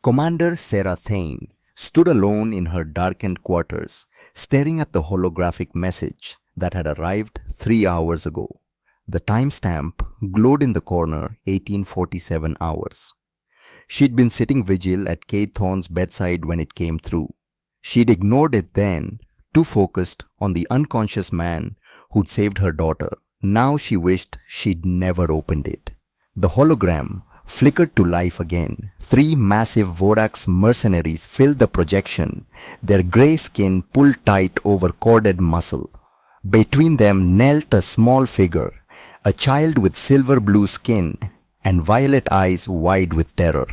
Commander Sarah Thane stood alone in her darkened quarters, staring at the holographic message that had arrived 3 hours ago. The timestamp glowed in the corner, 1847 hours. She'd been sitting vigil at Kate Thorne's bedside when it came through. She'd ignored it then, too focused on the unconscious man who'd saved her daughter. Now she wished she'd never opened it. The hologram flickered to life again. 3 massive Vorax mercenaries filled the projection, their grey skin pulled tight over corded muscle. Between them knelt a small figure, a child with silver blue skin and violet eyes wide with terror.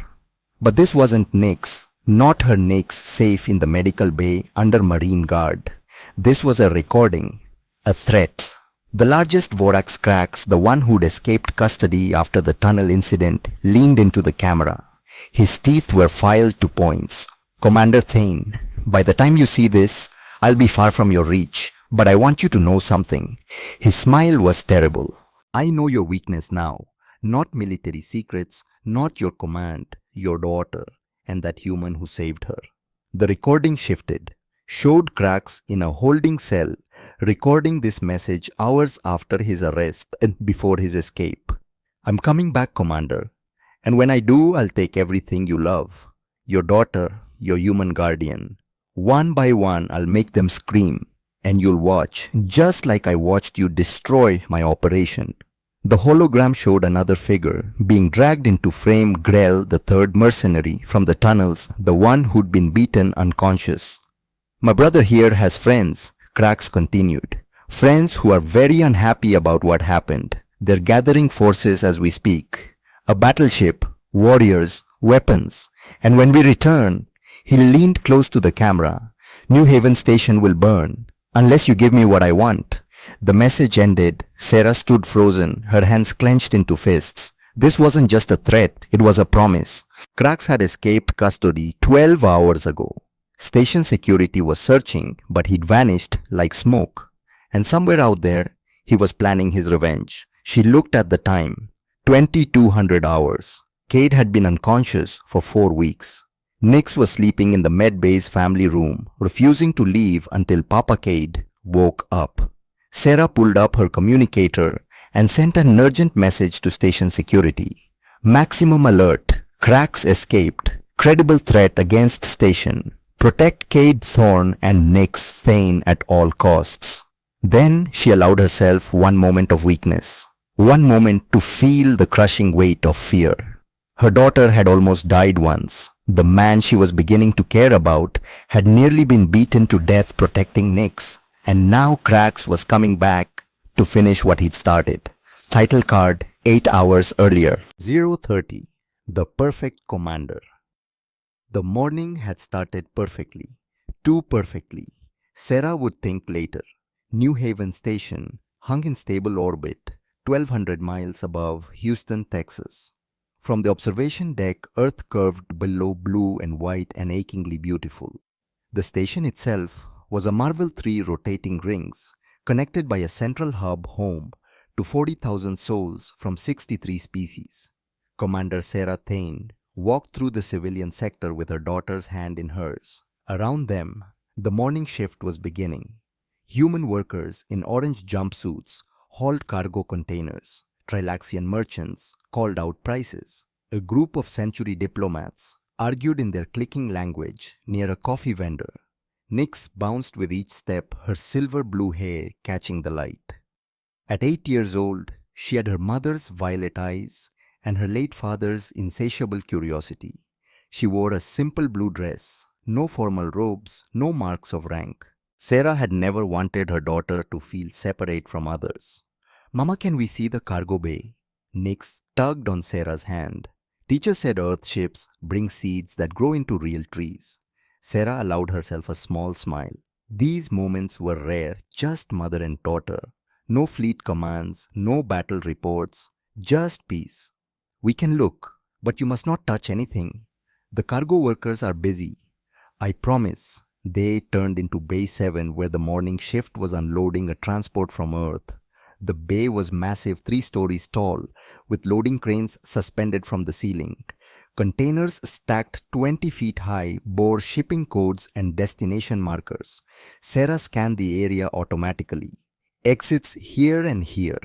But this wasn't Nyx, not her Nyx safe in the medical bay under marine guard. This was a recording, a threat. The largest Vorax Krax, the one who'd escaped custody after the tunnel incident, leaned into the camera. His teeth were filed to points. "Commander Thane, by the time you see this, I'll be far from your reach, but I want you to know something." His smile was terrible. "I know your weakness now. Not military secrets, not your command, your daughter, and that human who saved her." The recording shifted, showed Krax in a holding cell, recording this message hours after his arrest and before his escape. "I'm coming back, Commander. And when I do, I'll take everything you love. Your daughter, your human guardian. One by one, I'll make them scream. And you'll watch, just like I watched you destroy my operation." The hologram showed another figure being dragged into frame. Grell, the third mercenary from the tunnels, the one who'd been beaten unconscious. "My brother here has friends," Krax continued. "Friends who are very unhappy about what happened. They're gathering forces as we speak. A battleship, warriors, weapons. And when we return," he leaned close to the camera, "New Haven Station will burn, unless you give me what I want." The message ended. Sarah stood frozen, her hands clenched into fists. This wasn't just a threat, it was a promise. Krax had escaped custody 12 hours ago. Station security was searching, but he'd vanished like smoke. And somewhere out there, he was planning his revenge. She looked at the time. 2200 hours. Kate had been unconscious for 4 weeks. Nyx was sleeping in the med bay's family room, refusing to leave until Papa Cade woke up. Sarah pulled up her communicator and sent an urgent message to station security. "Maximum alert. Krax escaped. Credible threat against station. Protect Kate Thorne and Nyx Thane at all costs." Then she allowed herself one moment of weakness. One moment to feel the crushing weight of fear. Her daughter had almost died once. The man she was beginning to care about had nearly been beaten to death protecting Nyx. And now Krax was coming back to finish what he'd started. Title card 8 hours earlier. 0:30. The perfect commander. The morning had started perfectly. Too perfectly. Sarah would think later. New Haven Station hung in stable orbit, 1,200 miles above Houston, Texas. From the observation deck, Earth curved below, blue and white and achingly beautiful. The station itself was a Marvel 3 rotating rings, connected by a central hub home to 40,000 souls from 63 species. Commander Sarah Thane walked through the civilian sector with her daughter's hand in hers. Around them, the morning shift was beginning. Human workers in orange jumpsuits hauled cargo containers. Trilaxian merchants called out prices. A group of century diplomats argued in their clicking language near a coffee vendor. Nyx bounced with each step, her silver blue hair catching the light. At 8 years old, she had her mother's violet eyes and her late father's insatiable curiosity. She wore a simple blue dress, no formal robes, no marks of rank. Sarah had never wanted her daughter to feel separate from others. "Mama, can we see the cargo bay?" Nyx tugged on Sarah's hand. "Teacher said Earth ships bring seeds that grow into real trees." Sarah allowed herself a small smile. These moments were rare, just mother and daughter. No fleet commands, no battle reports, just peace. "We can look, but you must not touch anything. The cargo workers are busy." "I promise." They turned into Bay 7 where the morning shift was unloading a transport from Earth. The bay was massive, 3 stories tall, with loading cranes suspended from the ceiling. Containers stacked 20 feet high bore shipping codes and destination markers. Sarah scanned the area automatically. Exits here and here.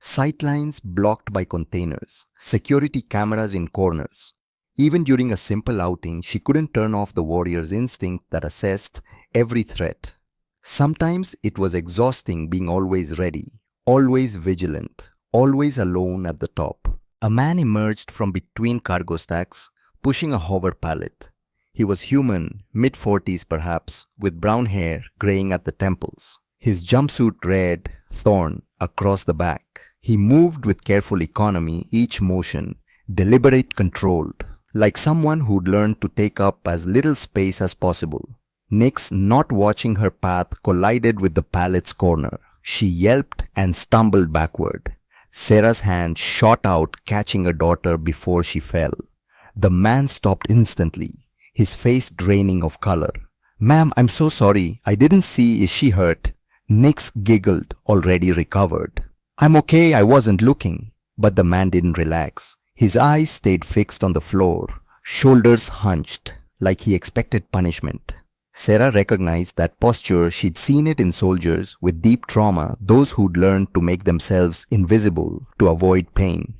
Sightlines blocked by containers. Security cameras in corners. Even during a simple outing, she couldn't turn off the warrior's instinct that assessed every threat. Sometimes it was exhausting being always ready, always vigilant, always alone at the top. A man emerged from between cargo stacks, pushing a hover pallet. He was human, mid-40s perhaps, with brown hair graying at the temples. His jumpsuit read, "Thorn," across the back. He moved with careful economy, each motion, deliberate, controlled, like someone who'd learned to take up as little space as possible. Nix, not watching her path, collided with the pallet's corner. She yelped and stumbled backward. Sarah's hand shot out, catching her daughter before she fell. The man stopped instantly, his face draining of color. "Ma'am, I'm so sorry. I didn't see. Is she hurt?" Nix giggled, already recovered. "I'm okay. I wasn't looking." But the man didn't relax. His eyes stayed fixed on the floor, shoulders hunched, like he expected punishment. Sarah recognized that posture. She'd seen it in soldiers with deep trauma, those who'd learned to make themselves invisible to avoid pain.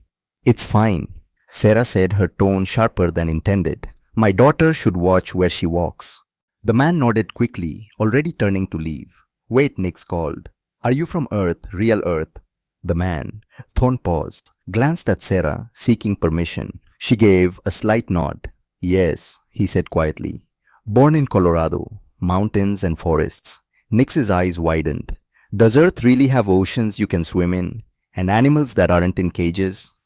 "It's fine," Sarah said, her tone sharper than intended. "My daughter should watch where she walks." The man nodded quickly, already turning to leave. "Wait," Nix called. "Are you from Earth, real Earth?" The man, Thorn paused, glanced at Sarah, seeking permission. She gave a slight nod. "Yes," he said quietly. "Born in Colorado, mountains and forests." Nix's eyes widened. "Does Earth really have oceans you can swim in, and animals that aren't in cages?"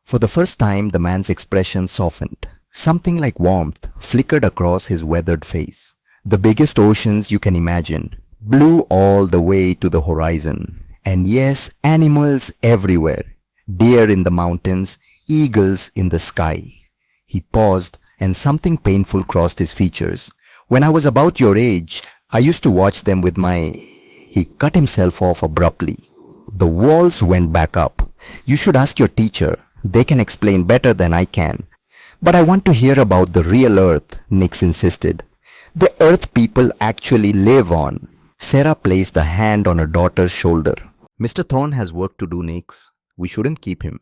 For the first time, the man's expression softened. Something like warmth flickered across his weathered face. "The biggest oceans you can imagine, blue all the way to the horizon. And yes, animals everywhere. Deer in the mountains, eagles in the sky." He paused, and something painful crossed his features. "When I was about your age, I used to watch them with my—" He cut himself off abruptly. The walls went back up. "You should ask your teacher. They can explain better than I can." "But I want to hear about the real Earth," Nix insisted. "The Earth people actually live on." Sarah placed a hand on her daughter's shoulder. "Mr. Thorn has work to do, Nix. We shouldn't keep him."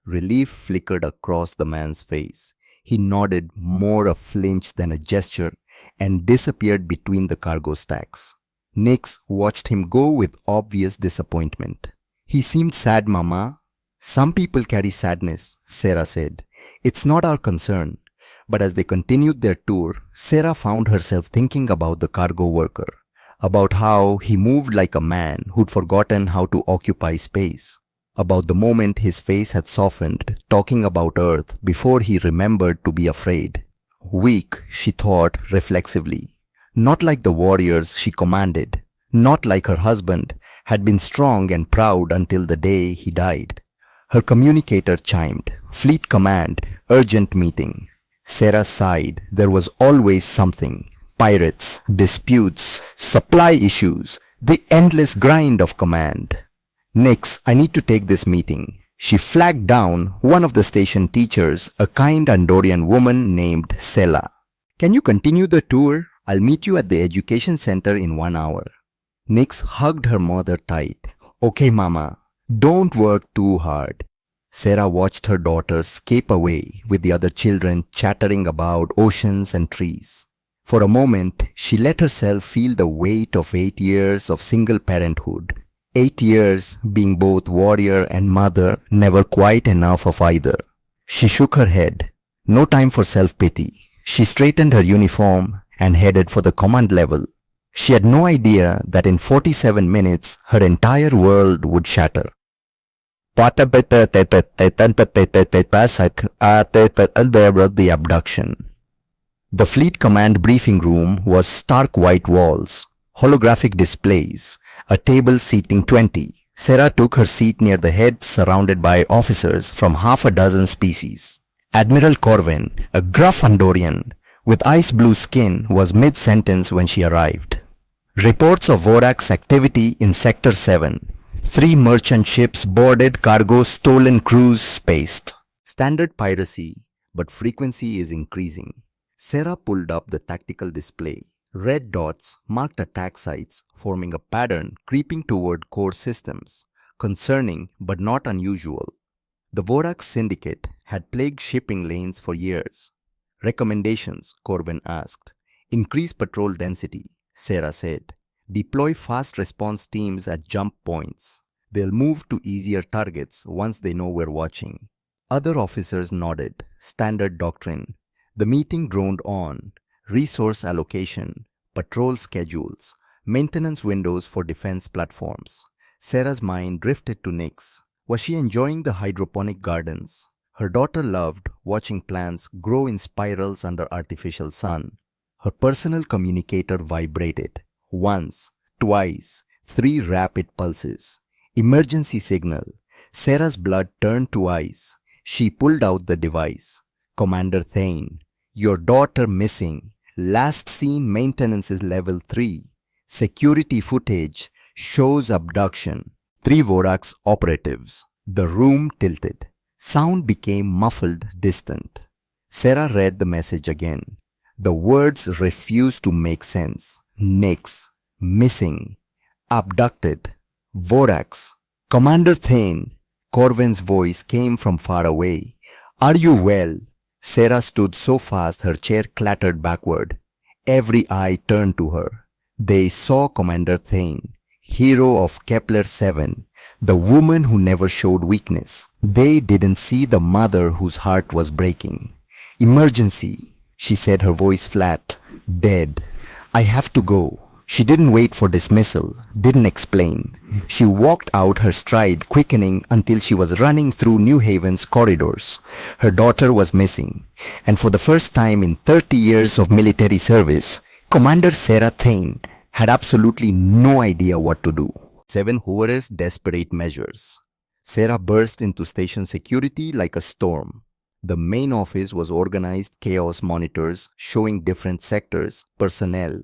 Relief flickered across the man's face. He nodded, more a flinch than a gesture, and disappeared between the cargo stacks. Nix watched him go with obvious disappointment. "He seemed sad, Mama." "Some people carry sadness," Sarah said. "It's not our concern." But as they continued their tour, Sarah found herself thinking about the cargo worker, about how he moved like a man who'd forgotten how to occupy space, about the moment his face had softened, talking about Earth before he remembered to be afraid. Weak, she thought reflexively. Not like the warriors she commanded, not like her husband, had been strong and proud until the day he died. Her communicator chimed. "Fleet command, urgent meeting." Sarah sighed. There was always something. Pirates, disputes, supply issues, the endless grind of command. "Nix, I need to take this meeting." She flagged down one of the station teachers, a kind Andorian woman named Sela. "Can you continue the tour? I'll meet you at the education center in 1 hour." Nix hugged her mother tight. "Okay, Mama. Don't work too hard." Sarah watched her daughter escape away with the other children chattering about oceans and trees. For a moment, she let herself feel the weight of 8 years of single parenthood. 8 years being both warrior and mother, never quite enough of either. She shook her head. No time for self-pity. She straightened her uniform and headed for the command level. She had no idea that in 47 minutes, her entire world would shatter. The abduction. The fleet command briefing room was stark white walls, holographic displays, a table seating 20. Sarah took her seat near the head, surrounded by officers from half a dozen species. Admiral Corwin, a gruff Andorian with ice blue skin, was mid-sentence when she arrived. Reports of Vorax activity in Sector 7. 3 merchant ships boarded, cargo stolen, crews spaced. Standard piracy, but frequency is increasing. Sarah pulled up the tactical display. Red dots marked attack sites, forming a pattern creeping toward core systems. Concerning but not unusual. The Vorax syndicate had plagued shipping lanes for years. Recommendations, Corbin asked. Increase patrol density, Sarah said. Deploy fast response teams at jump points. They'll move to easier targets once they know we're watching. Other officers nodded. Standard doctrine. The meeting droned on. Resource allocation, patrol schedules, maintenance windows for defense platforms. Sarah's mind drifted to Nyx. Was she enjoying the hydroponic gardens? Her daughter loved watching plants grow in spirals under artificial sun. Her personal communicator vibrated. Once, twice, 3 rapid pulses. Emergency signal. Sarah's blood turned to ice. She pulled out the device. Commander Thane, your daughter missing. Last seen maintenance is level 3. Security footage shows abduction. 3 Vorax operatives. The room tilted. Sound became muffled, distant. Sarah read the message again. The words refused to make sense. Nyx. Missing. Abducted. Vorax. Commander Thane. Corvin's voice came from far away. Are you well? Sarah stood so fast her chair clattered backward. Every eye turned to her. They saw Commander Thane, hero of Kepler 7, the woman who never showed weakness. They didn't see the mother whose heart was breaking. Emergency, she said, her voice flat, dead. I have to go. She didn't wait for dismissal, didn't explain. She walked out, her stride quickening until she was running through New Haven's corridors. Her daughter was missing, and for the first time in 30 years of military service, Commander Sarah Thane had absolutely no idea what to do. 7 Hoover's desperate measures. Sarah burst into station security like a storm. The main office was organized chaos monitors showing different sectors, personnel,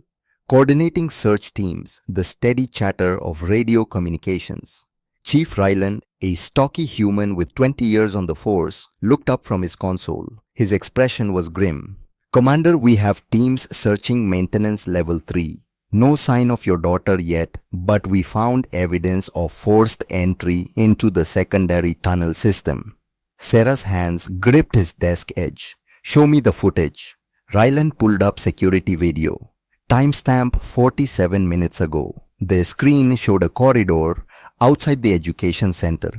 coordinating search teams, the steady chatter of radio communications. Chief Ryland, a stocky human with 20 years on the force, looked up from his console. His expression was grim. Commander, we have teams searching maintenance level 3. No sign of your daughter yet, but we found evidence of forced entry into the secondary tunnel system. Sarah's hands gripped his desk edge. Show me the footage. Ryland pulled up security video. Timestamp 47 minutes ago. The screen showed a corridor outside the education center.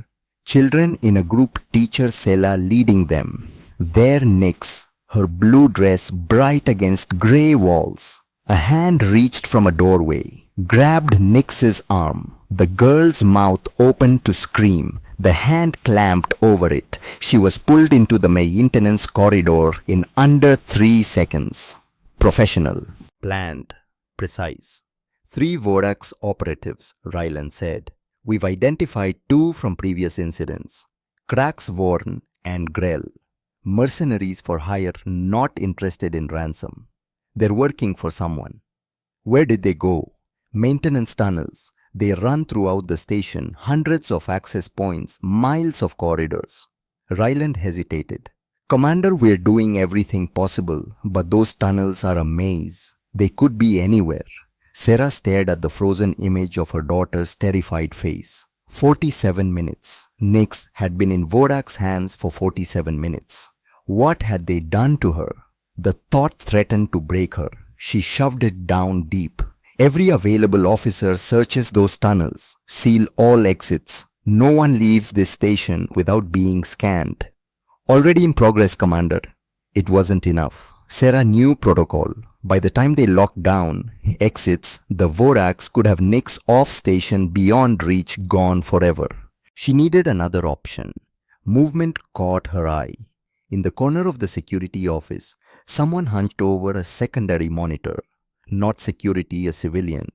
Children in a group, teacher Sela leading them. There Nyx, her blue dress bright against grey walls. A hand reached from a doorway, grabbed Nyx's arm. The girl's mouth opened to scream. The hand clamped over it. She was pulled into the maintenance corridor in under 3 seconds. Professional. Planned. Precise. 3 Vorax operatives, Ryland said. We've identified 2 from previous incidents. Krax Vorn and Grell. Mercenaries for hire not interested in ransom. They're working for someone. Where did they go? Maintenance tunnels. They run throughout the station, hundreds of access points, miles of corridors. Ryland hesitated. Commander, we're doing everything possible, but those tunnels are a maze. They could be anywhere. Sarah stared at the frozen image of her daughter's terrified face. 47 minutes. Nyx had been in Vorax's hands for 47 minutes. What had they done to her? The thought threatened to break her. She shoved it down deep. Every available officer searches those tunnels. Seal all exits. No one leaves this station without being scanned. Already in progress, Commander. It wasn't enough. Sarah knew protocol. By the time they locked down exits, the Vorax could have Nyx off station beyond reach, gone forever. She needed another option. Movement caught her eye. In the corner of the security office, someone hunched over a secondary monitor. Not security, a civilian.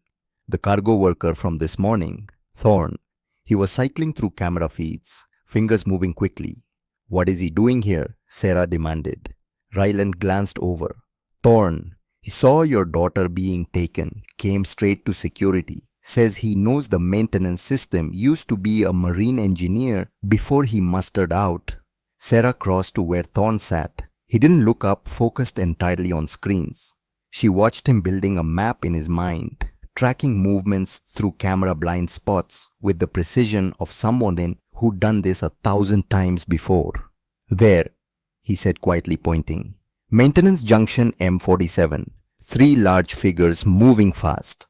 The cargo worker from this morning, Thorn. He was cycling through camera feeds, fingers moving quickly. What is he doing here? Sarah demanded. Ryland glanced over. Thorn. He saw your daughter being taken, came straight to security. Says he knows the maintenance system, used to be a marine engineer before he mustered out. Sarah crossed to where Thorn sat. He didn't look up, focused entirely on screens. She watched him building a map in his mind, tracking movements through camera blind spots with the precision of someone who'd done this 1,000 times before. There, he said quietly, pointing. Maintenance junction M47. 3 large figures moving fast.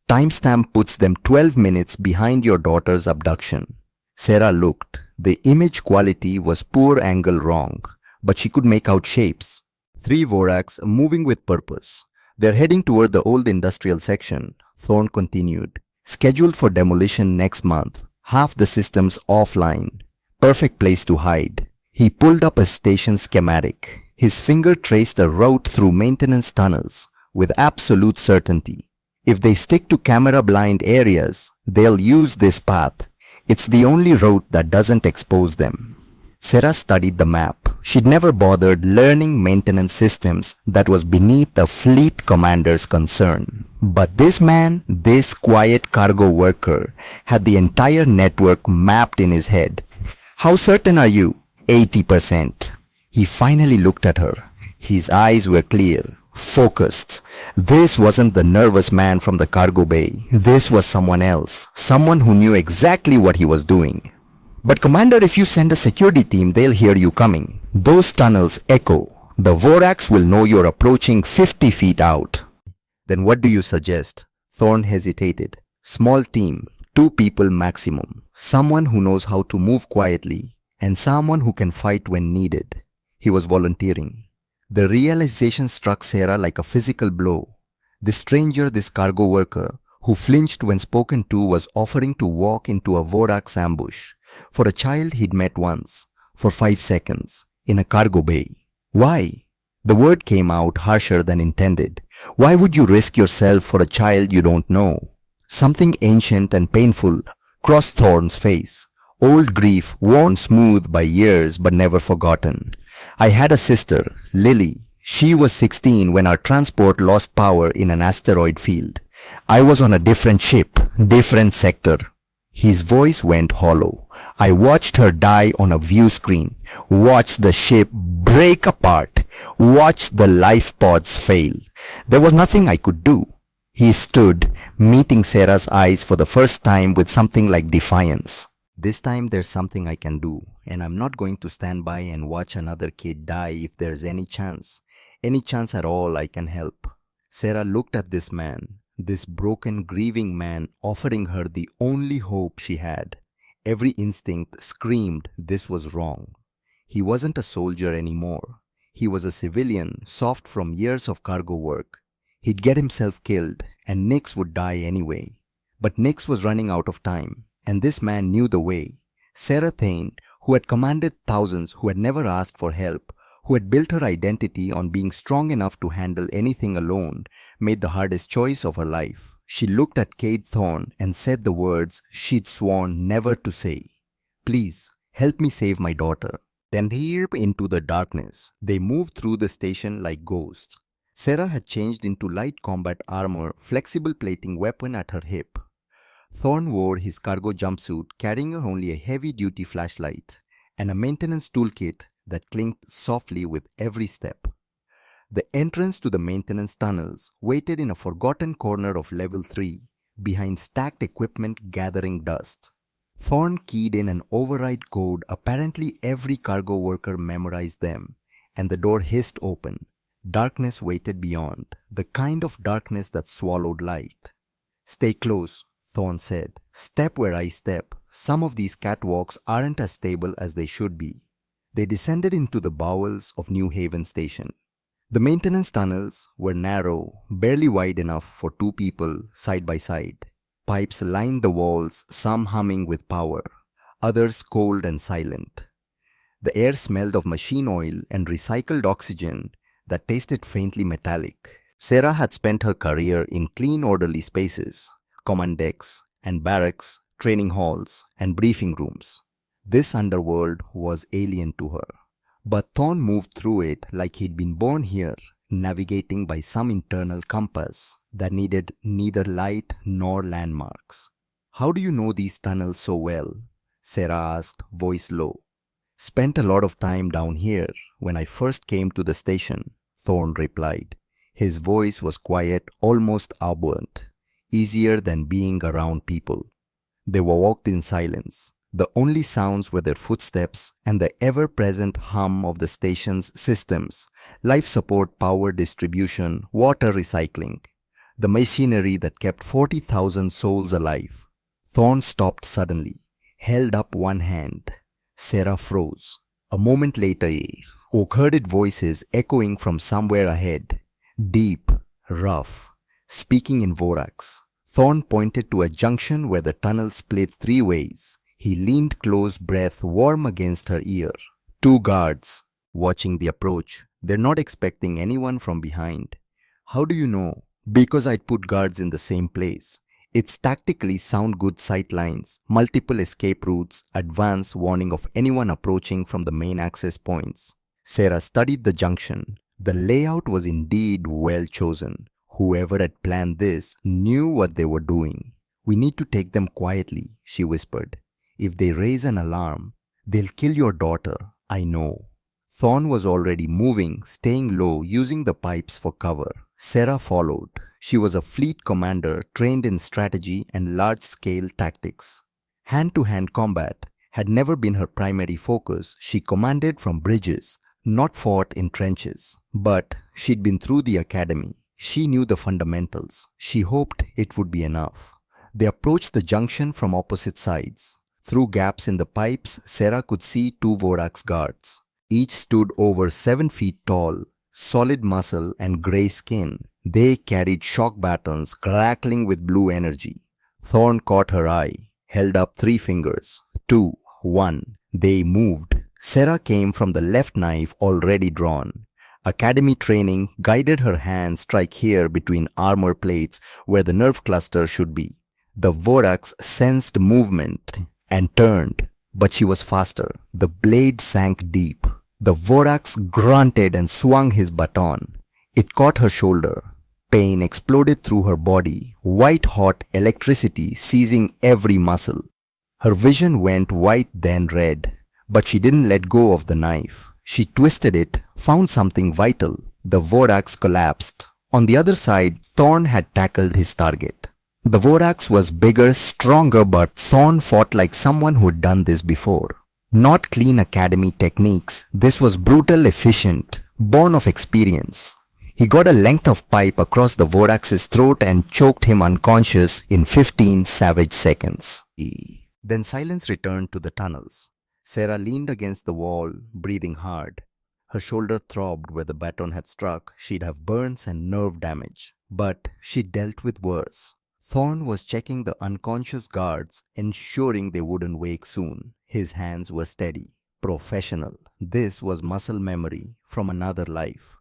Timestamp puts them 12 minutes behind your daughter's abduction. Sarah looked. The image quality was poor angle wrong, but she could make out shapes. 3 Voraks moving with purpose. They're heading toward the old industrial section, Thorne continued. Scheduled for demolition next month. Half the systems offline. Perfect place to hide. He pulled up a station schematic. His finger traced a route through maintenance tunnels with absolute certainty. If they stick to camera blind areas, they'll use this path. It's the only route that doesn't expose them. Sarah studied the map. She'd never bothered learning maintenance systems that was beneath a fleet commander's concern. But this man, this quiet cargo worker, had the entire network mapped in his head. How certain are you? 80%. He finally looked at her. His eyes were clear, focused. This wasn't the nervous man from the cargo bay. This was someone else. Someone who knew exactly what he was doing. But Commander, if you send a security team, they'll hear you coming. Those tunnels echo. The Voraks will know you're approaching 50 feet out. Then what do you suggest? Thorne hesitated. Small team, 2 people maximum. Someone who knows how to move quietly and someone who can fight when needed. He was volunteering. The realization struck Sarah like a physical blow. This stranger, this cargo worker, who flinched when spoken to, was offering to walk into a Vorak's ambush. For a child he'd met once, for 5 seconds, in a cargo bay. Why? The word came out harsher than intended. Why would you risk yourself for a child you don't know? Something ancient and painful crossed Thorne's face. Old grief worn smooth by years but never forgotten. I had a sister, Lily. She was 16 when our transport lost power in an asteroid field. I was on a different ship, different sector. His voice went hollow. I watched her die on a view screen, watched the ship break apart, watched the life pods fail. There was nothing I could do. He stood, meeting Sarah's eyes for the first time with something like defiance. This time there's something I can do, and I'm not going to stand by and watch another kid die if there's any chance at all I can help. Sarah looked at this man. This broken, grieving man offering her the only hope she had. Every instinct screamed this was wrong. He wasn't a soldier anymore. He was a civilian, soft from years of cargo work. He'd get himself killed, and Nix would die anyway. But Nix was running out of time, and this man knew the way. Sarah Thane, who had commanded thousands, who had never asked for help, who had built her identity on being strong enough to handle anything alone, made the hardest choice of her life. She looked at Cade Thorne and said the words she'd sworn never to say. Please, help me save my daughter. Then deep into the darkness, they moved through the station like ghosts. Sarah had changed into light combat armor, flexible plating weapon at her hip. Thorne wore his cargo jumpsuit, carrying only a heavy-duty flashlight and a maintenance toolkit that clinked softly with every step. The entrance to the maintenance tunnels waited in a forgotten corner of level 3, behind stacked equipment gathering dust. Thorne keyed in an override code. Apparently every cargo worker memorized them, and the door hissed open. Darkness waited beyond, the kind of darkness that swallowed light. Stay close, Thorne said. Step where I step. Some of these catwalks aren't as stable as they should be. They descended into the bowels of New Haven Station. The maintenance tunnels were narrow, barely wide enough for 2 people side by side. Pipes lined the walls, some humming with power, others cold and silent. The air smelled of machine oil and recycled oxygen that tasted faintly metallic. Sarah had spent her career in clean, orderly spaces, command decks and barracks, training halls and briefing rooms. This underworld was alien to her. But Thorne moved through it like he'd been born here, navigating by some internal compass that needed neither light nor landmarks. How do you know these tunnels so well? Sarah asked, voice low. Spent a lot of time down here when I first came to the station, Thorne replied. His voice was quiet, almost absent, easier than being around people. They walked in silence. The only sounds were their footsteps and the ever-present hum of the station's systems, life support, power distribution, water recycling, the machinery that kept 40,000 souls alive. Thorne stopped suddenly, held up one hand. Sarah froze. A moment later, Oak heard voices echoing from somewhere ahead, deep, rough, speaking in Vorax. Thorne pointed to a junction where the tunnel split three ways. He leaned close, breath warm against her ear. Two guards, watching the approach. They're not expecting anyone from behind. How do you know? Because I'd put guards in the same place. It's tactically sound good sight lines, multiple escape routes, advance warning of anyone approaching from the main access points. Sarah studied the junction. The layout was indeed well chosen. Whoever had planned this knew what they were doing. We need to take them quietly, she whispered. If they raise an alarm, they'll kill your daughter, I know. Thorne was already moving, staying low, using the pipes for cover. Sarah followed. She was a fleet commander trained in strategy and large-scale tactics. Hand-to-hand combat had never been her primary focus. She commanded from bridges, not fought in trenches. But she'd been through the academy. She knew the fundamentals. She hoped it would be enough. They approached the junction from opposite sides. Through gaps in the pipes, Sarah could see two Vorax guards. Each stood over 7 feet tall, solid muscle and grey skin. They carried shock batons crackling with blue energy. Thorne caught her eye, held up 3 fingers. 2, 1. They moved. Sarah came from the left knife already drawn. Academy training guided her hand strike here between armor plates where the nerve cluster should be. The Vorax sensed movement and turned, but she was faster. The blade sank deep. The Vorax grunted and swung his baton. It caught her shoulder. Pain exploded through her body, white-hot electricity seizing every muscle. Her vision went white then red, but she didn't let go of the knife. She twisted it, found something vital. The Vorax collapsed. On the other side, Thorne had tackled his target. The Vorax was bigger, stronger, but Thorne fought like someone who'd done this before. Not clean academy techniques. This was brutal, efficient, born of experience. He got a length of pipe across the Vorax's throat and choked him unconscious in 15 savage seconds. Then silence returned to the tunnels. Sarah leaned against the wall, breathing hard. Her shoulder throbbed where the baton had struck. She'd have burns and nerve damage. But she dealt with worse. Thorne was checking the unconscious guards, ensuring they wouldn't wake soon. His hands were steady, professional. This was muscle memory from another life.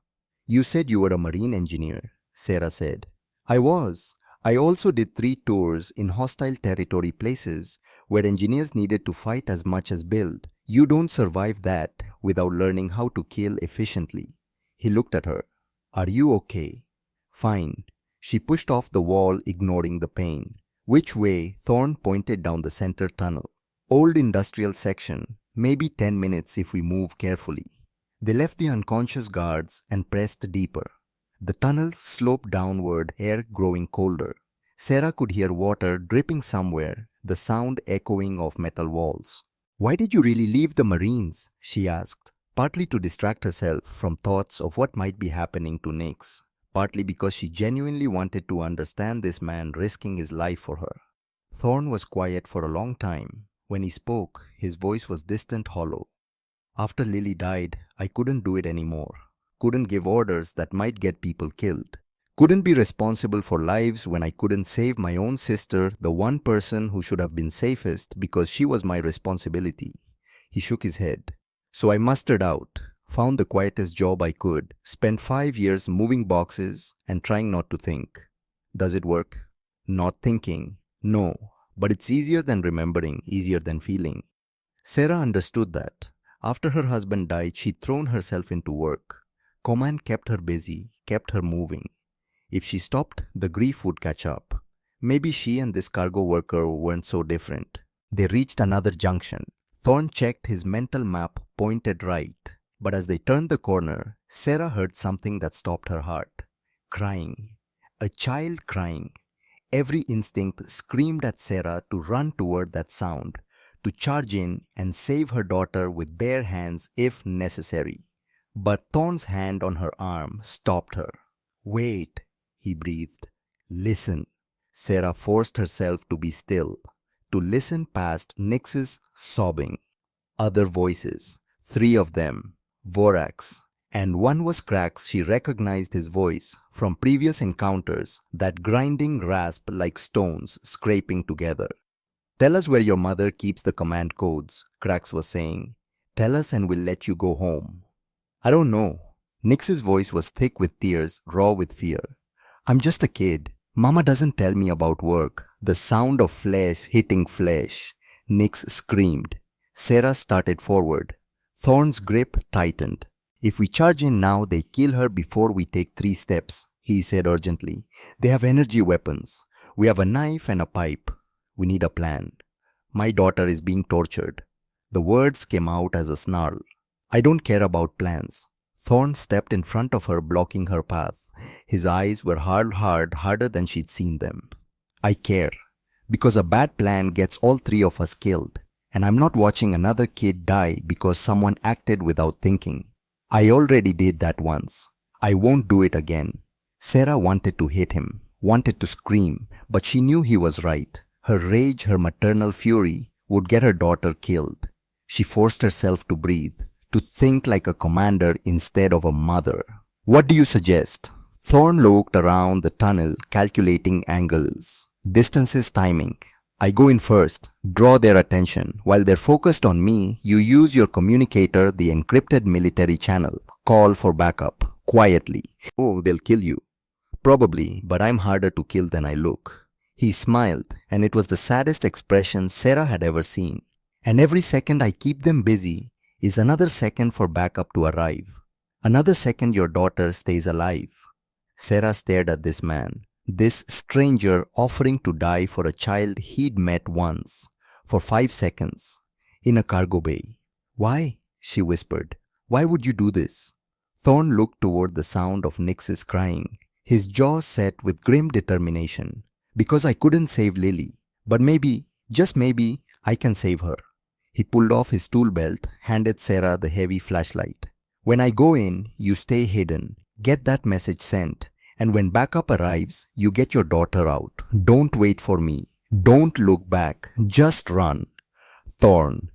You said you were a marine engineer, Sarah said. I was. I also did 3 tours in hostile territory places where engineers needed to fight as much as build. You don't survive that without learning how to kill efficiently. He looked at her. Are you okay? Fine. She pushed off the wall, ignoring the pain. Which way? Thorne pointed down the center tunnel. Old industrial section. Maybe 10 minutes if we move carefully. They left the unconscious guards and pressed deeper. The tunnel sloped downward, air growing colder. Sarah could hear water dripping somewhere, the sound echoing off metal walls. Why did you really leave the Marines? She asked, partly to distract herself from thoughts of what might be happening to Nix, partly because she genuinely wanted to understand this man risking his life for her. Thorne was quiet for a long time. When he spoke, his voice was distant, hollow. After Lily died, I couldn't do it anymore. Couldn't give orders that might get people killed. Couldn't be responsible for lives when I couldn't save my own sister, the one person who should have been safest because she was my responsibility. He shook his head. So I mustered out, found the quietest job I could, spent 5 years moving boxes and trying not to think. Does it work? Not thinking. No, but it's easier than remembering, easier than feeling. Sarah understood that. After her husband died, she'd thrown herself into work. Command kept her busy, kept her moving. If she stopped, the grief would catch up. Maybe she and this cargo worker weren't so different. They reached another junction. Thorn checked his mental map, pointed right. But as they turned the corner, Sarah heard something that stopped her heart. Crying. A child crying. Every instinct screamed at Sarah to run toward that sound, to charge in and save her daughter with bare hands if necessary. But Thorn's hand on her arm stopped her. "Wait," he breathed. "Listen." Sarah forced herself to be still, to listen past Nix's sobbing. Other voices, 3 of them, Vorax, and one was Cracks. She recognized his voice from previous encounters, that grinding rasp like stones scraping together. "Tell us where your mother keeps the command codes," Cracks was saying. "Tell us and we'll let you go home." "I don't know." Nix's voice was thick with tears, raw with fear. "I'm just a kid. Mama doesn't tell me about work." The sound of flesh hitting flesh. Nix screamed. Sarah started forward. Thorn's grip tightened. "If we charge in now, they kill her before we take 3 steps, he said urgently. "They have energy weapons. We have a knife and a pipe. We need a plan. My daughter is being tortured." The words came out as a snarl. "I don't care about plans." Thorn stepped in front of her, blocking her path. His eyes were harder than she'd seen them. "I care. Because a bad plan gets all 3 of us killed. And I'm not watching another kid die because someone acted without thinking. I already did that once. I won't do it again." Sarah wanted to hit him, wanted to scream, but she knew he was right. Her rage, her maternal fury, would get her daughter killed. She forced herself to breathe, to think like a commander instead of a mother. "What do you suggest?" Thorn looked around the tunnel, calculating angles, distances, timing. "I go in first, draw their attention. While they're focused on me, you use your communicator, the encrypted military channel. Call for backup, quietly." "Oh, they'll kill you." "Probably, but I'm harder to kill than I look." He smiled, and it was the saddest expression Sarah had ever seen. "And every second I keep them busy is another second for backup to arrive. Another second your daughter stays alive." Sarah stared at this man. This stranger offering to die for a child he'd met once, for 5 seconds, in a cargo bay. "Why?" she whispered. "Why would you do this?" Thorn looked toward the sound of Nix's crying, his jaw set with grim determination. "Because I couldn't save Lily, but maybe, just maybe, I can save her." He pulled off his tool belt, handed Sarah the heavy flashlight. "When I go in, you stay hidden, get that message sent. And when backup arrives, you get your daughter out. Don't wait for me. Don't look back. Just run." "Thorn,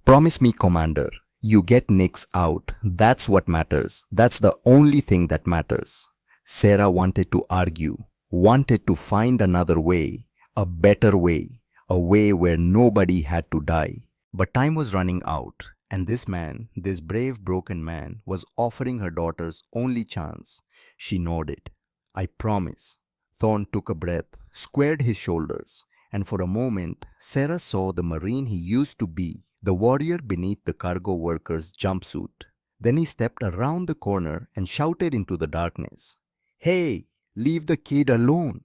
promise me, Commander, you get Nix out. That's what matters. That's the only thing that matters." Sarah wanted to argue, wanted to find another way, a better way, a way where nobody had to die. But time was running out, and this man, this brave broken man, was offering her daughter's only chance. She nodded. "I promise." Thorn took a breath, squared his shoulders, and for a moment Sarah saw the Marine he used to be, the warrior beneath the cargo worker's jumpsuit. Then he stepped around the corner and shouted into the darkness, "Hey, leave the kid alone!"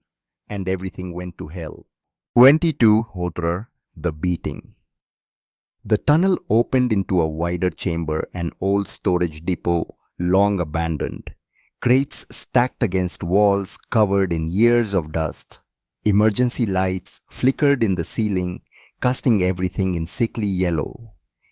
And everything went to hell. 22 Hotrer, the beating. The tunnel opened into a wider chamber, an old storage depot, long abandoned. Crates stacked against walls covered in years of dust. Emergency lights flickered in the ceiling, casting everything in sickly yellow.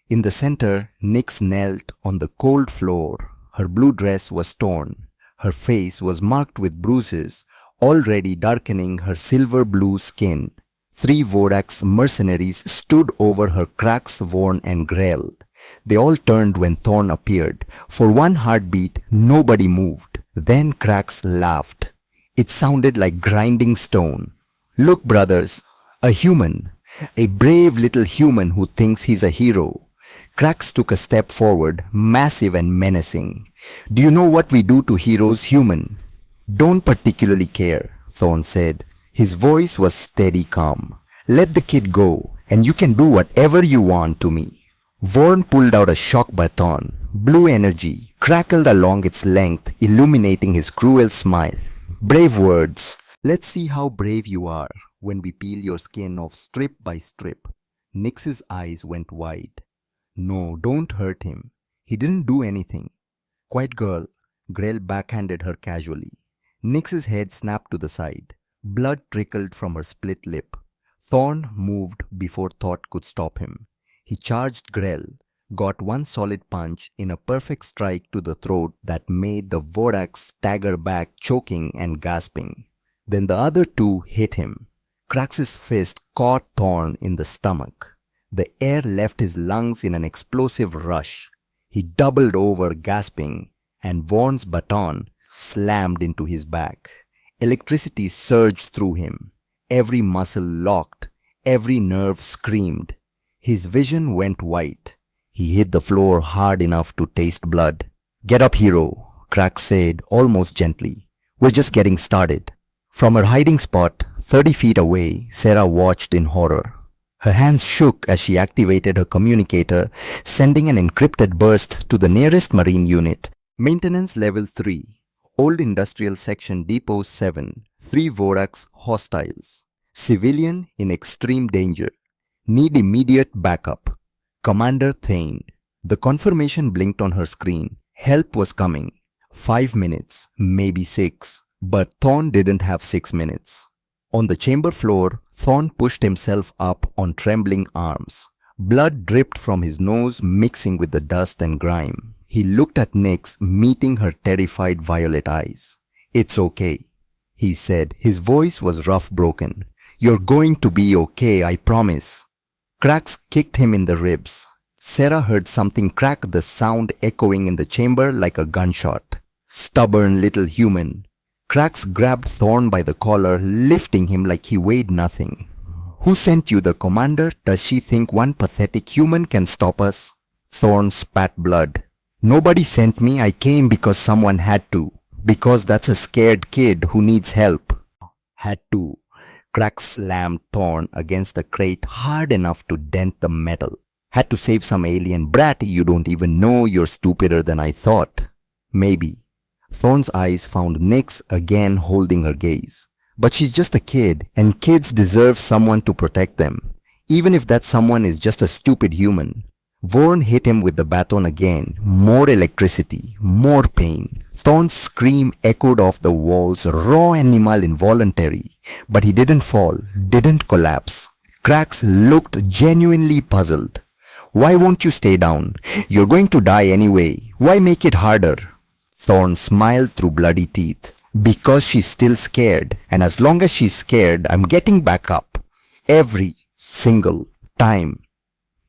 In the center, Nix knelt on the cold floor. Her blue dress was torn. Her face was marked with bruises, already darkening her silver blue skin. 3 Vorax mercenaries stood over her, cracks worn and grelled. They all turned when Thorn appeared. For one heartbeat, nobody moved. Then Cracks laughed. It sounded like grinding stone. "Look, brothers, a human. A brave little human who thinks he's a hero." Cracks took a step forward, massive and menacing. "Do you know what we do to heroes, human?" "Don't particularly care," Thorn said. His voice was steady calm. "Let the kid go, and you can do whatever you want to me." Vorn pulled out a shock baton. Blue energy crackled along its length, illuminating his cruel smile. "Brave words. Let's see how brave you are when we peel your skin off strip by strip." Nix's eyes went wide. No, don't hurt him. He didn't do anything. Quiet girl, Grell backhanded her casually. Nix's head snapped to the side. Blood trickled from her split lip. Thorn moved before thought could stop him. He charged Grell, got one solid punch in a perfect strike to the throat that made the Vorax stagger back choking and gasping. Then the other two hit him. Krax's fist caught Thorn in the stomach. The air left his lungs in an explosive rush. He doubled over gasping, and Vaughn's baton slammed into his back. Electricity surged through him. Every muscle locked. Every nerve screamed. His vision went white. He hit the floor hard enough to taste blood. "Get up, hero," Krax said almost gently. "We're just getting started." From her hiding spot, 30 feet away, Sarah watched in horror. Her hands shook as she activated her communicator, sending an encrypted burst to the nearest marine unit. Maintenance Level 3. Old Industrial Section Depot 7. 3 Vorax hostiles. Civilian in extreme danger. Need immediate backup. Commander Thane. The confirmation blinked on her screen. Help was coming. 5 minutes, maybe 6. But Thorn didn't have 6 minutes. On the chamber floor, Thorn pushed himself up on trembling arms. Blood dripped from his nose, mixing with the dust and grime. He looked at Nix, meeting her terrified violet eyes. "It's okay," he said. His voice was rough, broken. "You're going to be okay, I promise." Krax kicked him in the ribs. Sarah heard something crack, the sound echoing in the chamber like a gunshot. Stubborn little human. Krax grabbed Thorn by the collar, lifting him like he weighed nothing. "Who sent you, the commander? Does she think one pathetic human can stop us?" Thorn spat blood. "Nobody sent me. I came because someone had to. Because that's a scared kid who needs help." "Had to." Krax slammed Thorn against the crate hard enough to dent the metal. "Had to save some alien brat you don't even know. You're stupider than I thought." "Maybe." Thorn's eyes found Nix again, holding her gaze. "But she's just a kid, and kids deserve someone to protect them. Even if that someone is just a stupid human." Vaughn hit him with the baton again. More electricity, more pain. Thorn's scream echoed off the walls, raw animal, involuntary. But he didn't fall, didn't collapse. Krax looked genuinely puzzled. "Why won't you stay down? You're going to die anyway. Why make it harder?" Thorn smiled through bloody teeth. "Because she's still scared, and as long as she's scared, I'm getting back up. Every single time."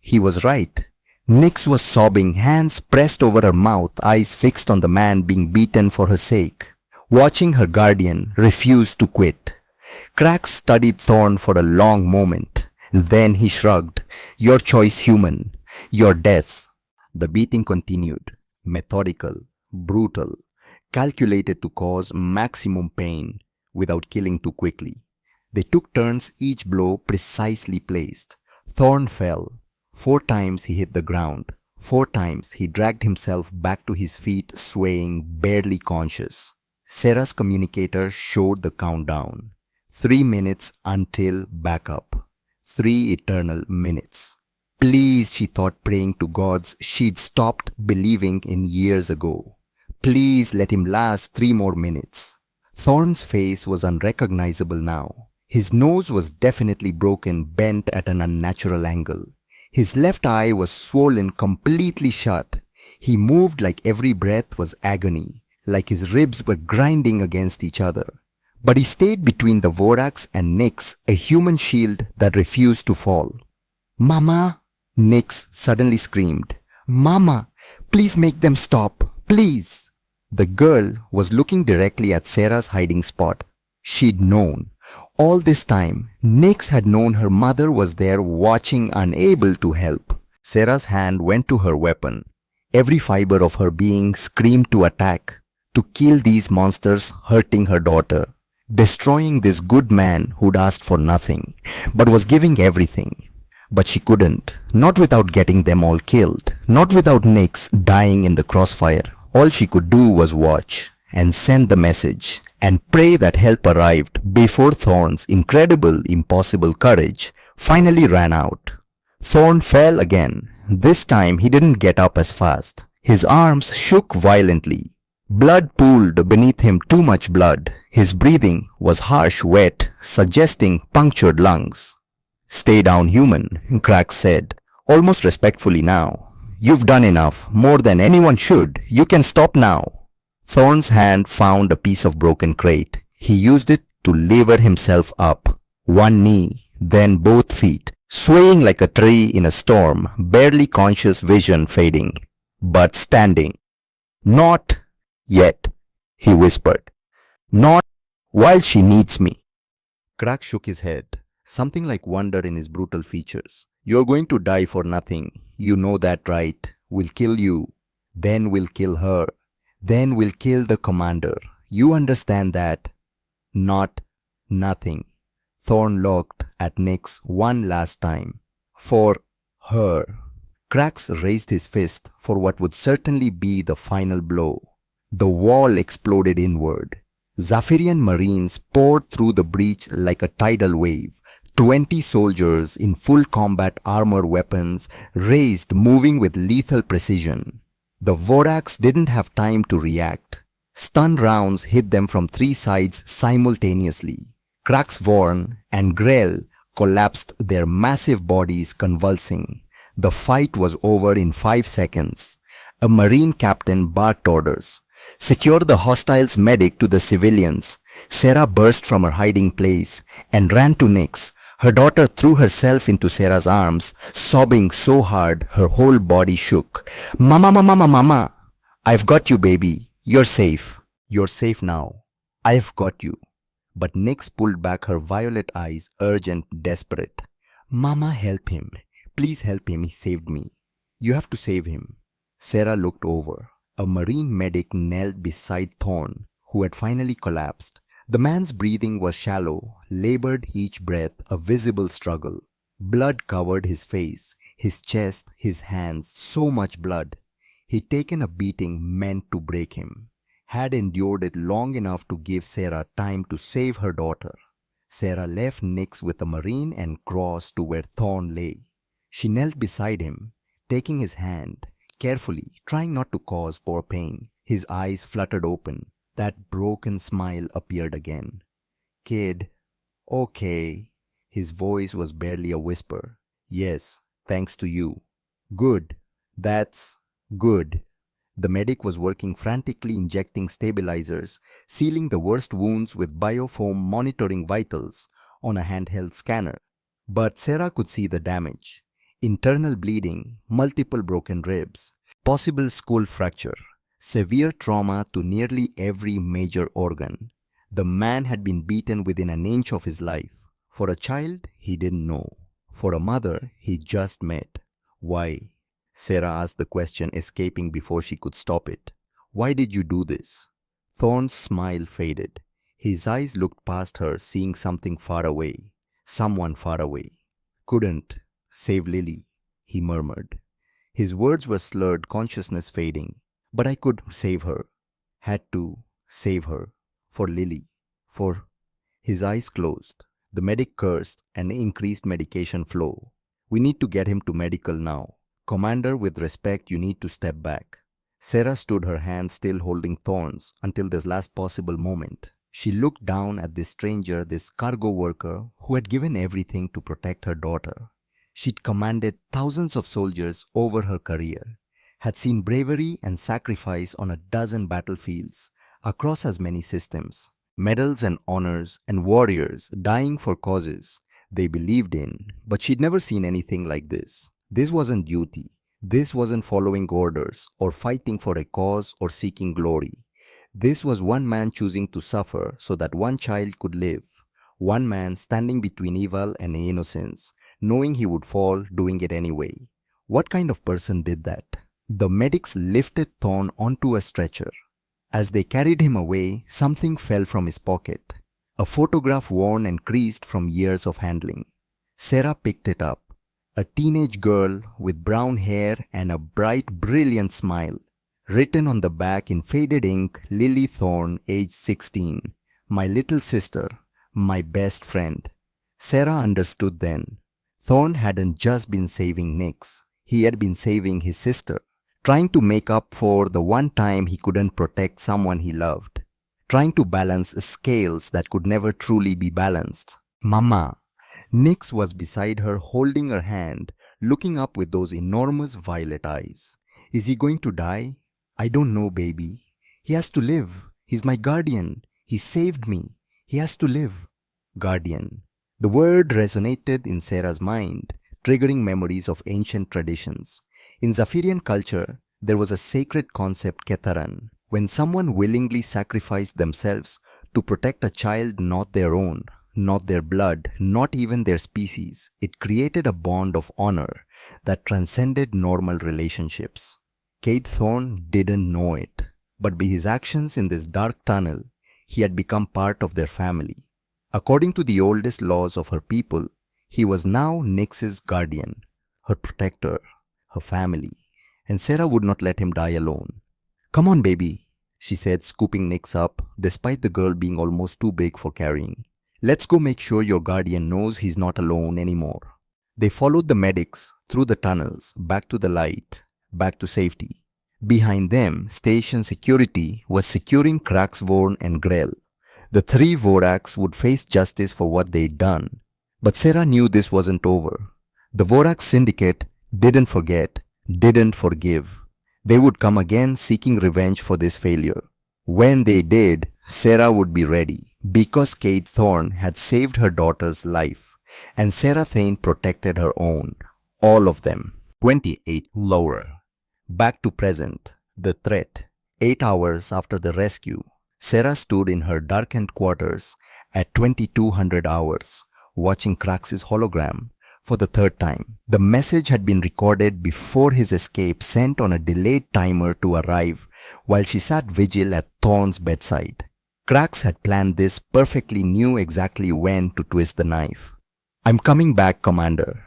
He was right. Nix was sobbing, hands pressed over her mouth, eyes fixed on the man being beaten for her sake. Watching her guardian refuse to quit. Krax studied Thorn for a long moment. Then he shrugged. "Your choice, human. Your death." The beating continued. Methodical. Brutal, calculated to cause maximum pain without killing too quickly. They took turns, each blow precisely placed. Thorn fell. 4 times he hit the ground. 4 times he dragged himself back to his feet, swaying, barely conscious. Sarah's communicator showed the countdown. 3 minutes until backup. 3 eternal minutes. Please, she thought, praying to gods she'd stopped believing in years ago. Please let him last 3 more minutes. Thorn's face was unrecognizable now. His nose was definitely broken, bent at an unnatural angle. His left eye was swollen, completely shut. He moved like every breath was agony, like his ribs were grinding against each other. But he stayed between the Vorax and Nix, a human shield that refused to fall. "Mama!" Nix suddenly screamed. "Mama! Please make them stop! Please!" The girl was looking directly at Sarah's hiding spot. She'd known. All this time, Nix had known her mother was there watching, unable to help. Sarah's hand went to her weapon. Every fiber of her being screamed to attack, to kill these monsters hurting her daughter, destroying this good man who'd asked for nothing, but was giving everything. But she couldn't, not without getting them all killed, not without Nix dying in the crossfire. All she could do was watch and send the message and pray that help arrived before Thorn's incredible, impossible courage finally ran out. Thorn fell again. This time he didn't get up as fast. His arms shook violently. Blood pooled beneath him, too much blood. His breathing was harsh, wet, suggesting punctured lungs. "Stay down, human," Cracks said, almost respectfully now. "You've done enough, more than anyone should. You can stop now." Thorn's hand found a piece of broken crate. He used it to lever himself up. One knee, then both feet, swaying like a tree in a storm, barely conscious vision fading, but standing. "Not yet," he whispered. "Not while she needs me." Crack shook his head, something like wonder in his brutal features. "You're going to die for nothing. You know that, right? We'll kill you. Then we'll kill her. Then we'll kill the commander. You understand that?" "Not nothing." Thorn looked at Nix one last time. "For her." Cracks raised his fist for what would certainly be the final blow. The wall exploded inward. Zafirian Marines poured through the breach like a tidal wave. 20 soldiers in full combat armor, weapons raised, moving with lethal precision. The Voraks didn't have time to react. Stun rounds hit them from 3 sides simultaneously. Kraxvorn and Grell collapsed, their massive bodies convulsing. The fight was over in 5 seconds. A Marine captain barked orders. "Secure the hostiles' medic to the civilians." Sarah burst from her hiding place and ran to Nix. Her daughter threw herself into Sarah's arms, sobbing so hard her whole body shook. "Mama, mama, mama, mama. I've got you, baby. You're safe. You're safe now. I've got you." But Nix pulled back, her violet eyes urgent, desperate. "Mama, help him. Please help him. He saved me. You have to save him." Sarah looked over. A Marine medic knelt beside Thorn, who had finally collapsed. The man's breathing was shallow, labored, each breath a visible struggle. Blood covered his face, his chest, his hands, so much blood. He'd taken a beating meant to break him, had endured it long enough to give Sarah time to save her daughter. Sarah left Nix with a Marine and crossed to where Thorn lay. She knelt beside him, taking his hand, carefully, trying not to cause more pain. His eyes fluttered open. That broken smile appeared again. "Kid, okay." His voice was barely a whisper. "Yes, thanks to you." "Good. That's good." The medic was working frantically, injecting stabilizers, sealing the worst wounds with biofoam, monitoring vitals on a handheld scanner. But Sarah could see the damage. Internal bleeding, multiple broken ribs, possible skull fracture, severe trauma to nearly every major organ. The man had been beaten within an inch of his life. For a child, he didn't know. For a mother, he just met. "Why?" Sarah asked the question, escaping before she could stop it. "Why did you do this?" Thorn's smile faded. His eyes looked past her, seeing something far away. Someone far away. "Couldn't save Lily," he murmured. His words were slurred, consciousness fading. "But I could save her. Had to save her. For Lily. For..." His eyes closed. The medic cursed and increased medication flow. "We need to get him to medical now. Commander, with respect, you need to step back." Sarah stood, her hand still holding Thorn's, until this last possible moment. She looked down at this stranger, this cargo worker who had given everything to protect her daughter. She'd commanded thousands of soldiers over her career, had seen bravery and sacrifice on a dozen battlefields across as many systems, medals and honors and warriors dying for causes they believed in, but she'd never seen anything like this. This wasn't duty. This wasn't following orders or fighting for a cause or seeking glory. This was one man choosing to suffer so that one child could live. One man standing between evil and innocence, knowing he would fall, doing it anyway. What kind of person did that? The medics lifted Thorn onto a stretcher. As they carried him away, something fell from his pocket. A photograph worn and creased from years of handling. Sarah picked it up. A teenage girl with brown hair and a bright, brilliant smile. Written on the back in faded ink, Lily Thorn, age 16. My little sister, my best friend. Sarah understood then. Thorn hadn't just been saving Nix, he had been saving his sister, trying to make up for the one time he couldn't protect someone he loved, trying to balance scales that could never truly be balanced. Mama. Nix was beside her holding her hand, looking up with those enormous violet eyes. Is he going to die? I don't know, baby. He has to live. He's my guardian. He saved me. He has to live. Guardian. The word resonated in Sarah's mind, triggering memories of ancient traditions. In Zafirian culture, there was a sacred concept Ketharan, when someone willingly sacrificed themselves to protect a child not their own, not their blood, not even their species. It created a bond of honor that transcended normal relationships. Kate Thorne didn't know it, but by his actions in this dark tunnel, he had become part of their family. According to the oldest laws of her people, he was now Nix's guardian, her protector, her family, and Sarah would not let him die alone. Come on, baby, she said, scooping Nix up, despite the girl being almost too big for carrying. Let's go make sure your guardian knows he's not alone anymore. They followed the medics through the tunnels, back to the light, back to safety. Behind them, station security was securing Kraxvorn and Grell. The three Voraks would face justice for what they'd done. But Sarah knew this wasn't over. The Vorak syndicate didn't forget, didn't forgive. They would come again seeking revenge for this failure. When they did, Sarah would be ready, because Kate Thorne had saved her daughter's life, and Sarah Thane protected her own. All of them. 28 lower. Back to present. The threat. 8 hours after the rescue, Sarah stood in her darkened quarters at 2200 hours, watching Krax's hologram for the third time. The message had been recorded before his escape, sent on a delayed timer to arrive while she sat vigil at Thorne's bedside. Krax had planned this perfectly, knew exactly when to twist the knife. I'm coming back, Commander.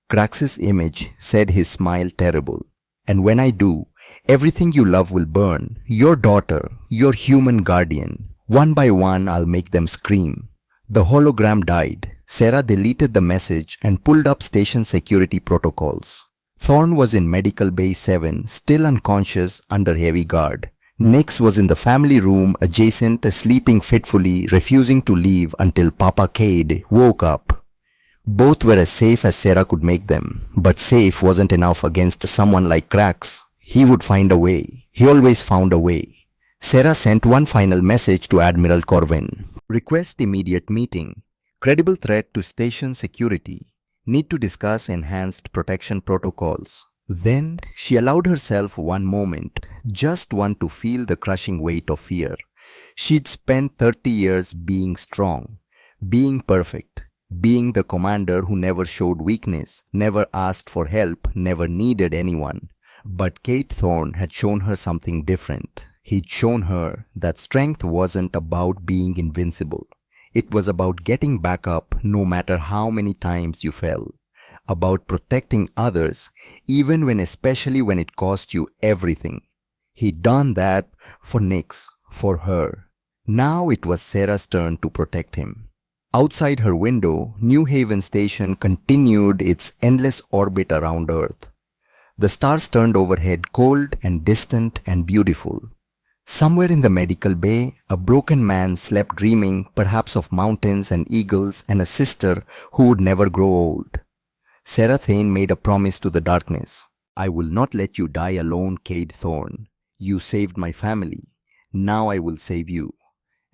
Krax's image said, his smile terrible. And when I do, everything you love will burn. Your daughter, your human guardian. One by one, I'll make them scream. The hologram died. Sarah deleted the message and pulled up station security protocols. Thorne was in Medical Bay 7, still unconscious under heavy guard. Nix was in the family room adjacent, sleeping fitfully, refusing to leave until Papa Cade woke up. Both were as safe as Sarah could make them, but safe wasn't enough against someone like Krax. He would find a way. He always found a way. Sarah sent one final message to Admiral Corwin. Request immediate meeting. Credible threat to station security. Need to discuss enhanced protection protocols. Then she allowed herself one moment, just one, to feel the crushing weight of fear. She'd spent 30 years being strong, being perfect, being the commander who never showed weakness, never asked for help, never needed anyone. But Kate Thorne had shown her something different. He'd shown her that strength wasn't about being invincible. It was about getting back up no matter how many times you fell. About protecting others, especially when it cost you everything. He'd done that for Nix, for her. Now it was Sarah's turn to protect him. Outside her window, New Haven Station continued its endless orbit around Earth. The stars turned overhead, cold and distant and beautiful. Somewhere in the medical bay, a broken man slept, dreaming perhaps of mountains and eagles and a sister who would never grow old. Sarah Thane made a promise to the darkness. I will not let you die alone, Cade Thorne. You saved my family. Now I will save you.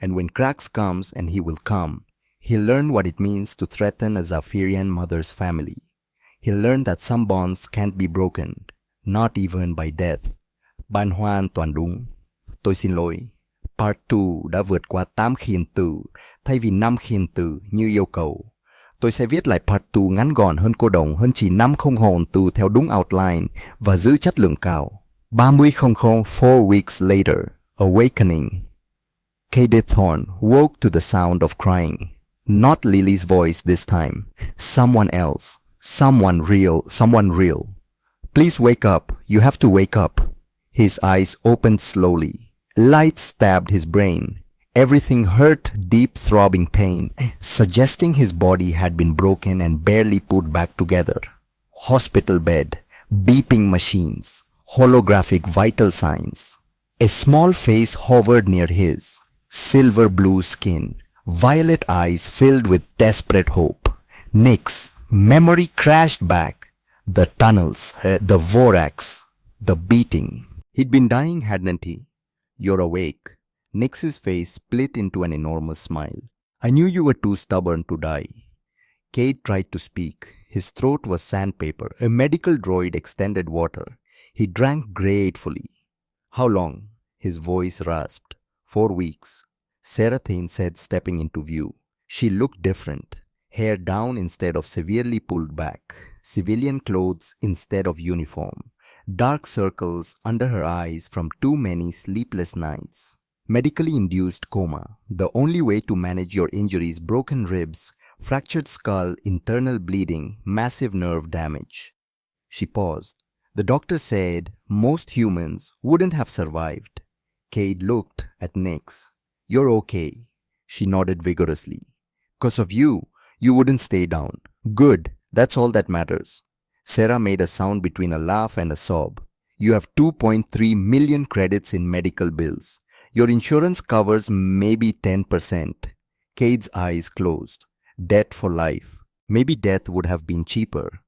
And when Krax comes, and he will come, he'll learn what it means to threaten a Zafirian mother's family. He'll learn that some bonds can't be broken, not even by death. Ban Hoan toàn đúng. Tôi xin lỗi. Part 2 đã vượt qua 8 khiên từ thay vì 5 khiên từ như yêu cầu. Tôi sẽ viết lại Part 2 ngắn gọn hơn cô đồng, hơn chỉ 5 không hồn từ theo đúng outline và giữ chất lượng cao. 30:00 4 weeks later, awakening. Cade Thorne woke to the sound of crying. Not Lily's voice this time. Someone else. Someone real. Please wake up. You have to wake up. His eyes opened slowly. Light stabbed his brain. Everything hurt, deep throbbing pain. suggesting his body had been broken and barely put back together. Hospital bed, beeping machines, holographic vital signs. A small face hovered near his, silver blue skin, violet eyes filled with desperate hope. Nick's memory crashed back. The tunnels, the vorax, the beating. He'd been dying, hadn't he? You're awake. Nick's face split into an enormous smile. I knew you were too stubborn to die. Cade tried to speak. His throat was sandpaper. A medical droid extended water. He drank gratefully. How long? His voice rasped. 4 weeks. Sarah Thane said, stepping into view. She looked different. Hair down instead of severely pulled back. Civilian clothes instead of uniform. Dark circles under her eyes from too many sleepless nights. Medically induced coma. The only way to manage your injuries: broken ribs, fractured skull, internal bleeding, massive nerve damage. She paused. The doctor said most humans wouldn't have survived. Cade looked at Nix. You're okay. She nodded vigorously. Because of you, you wouldn't stay down. Good. That's all that matters. Sarah made a sound between a laugh and a sob. You have 2.3 million credits in medical bills. Your insurance covers maybe 10%. Cade's eyes closed. Debt for life. Maybe death would have been cheaper.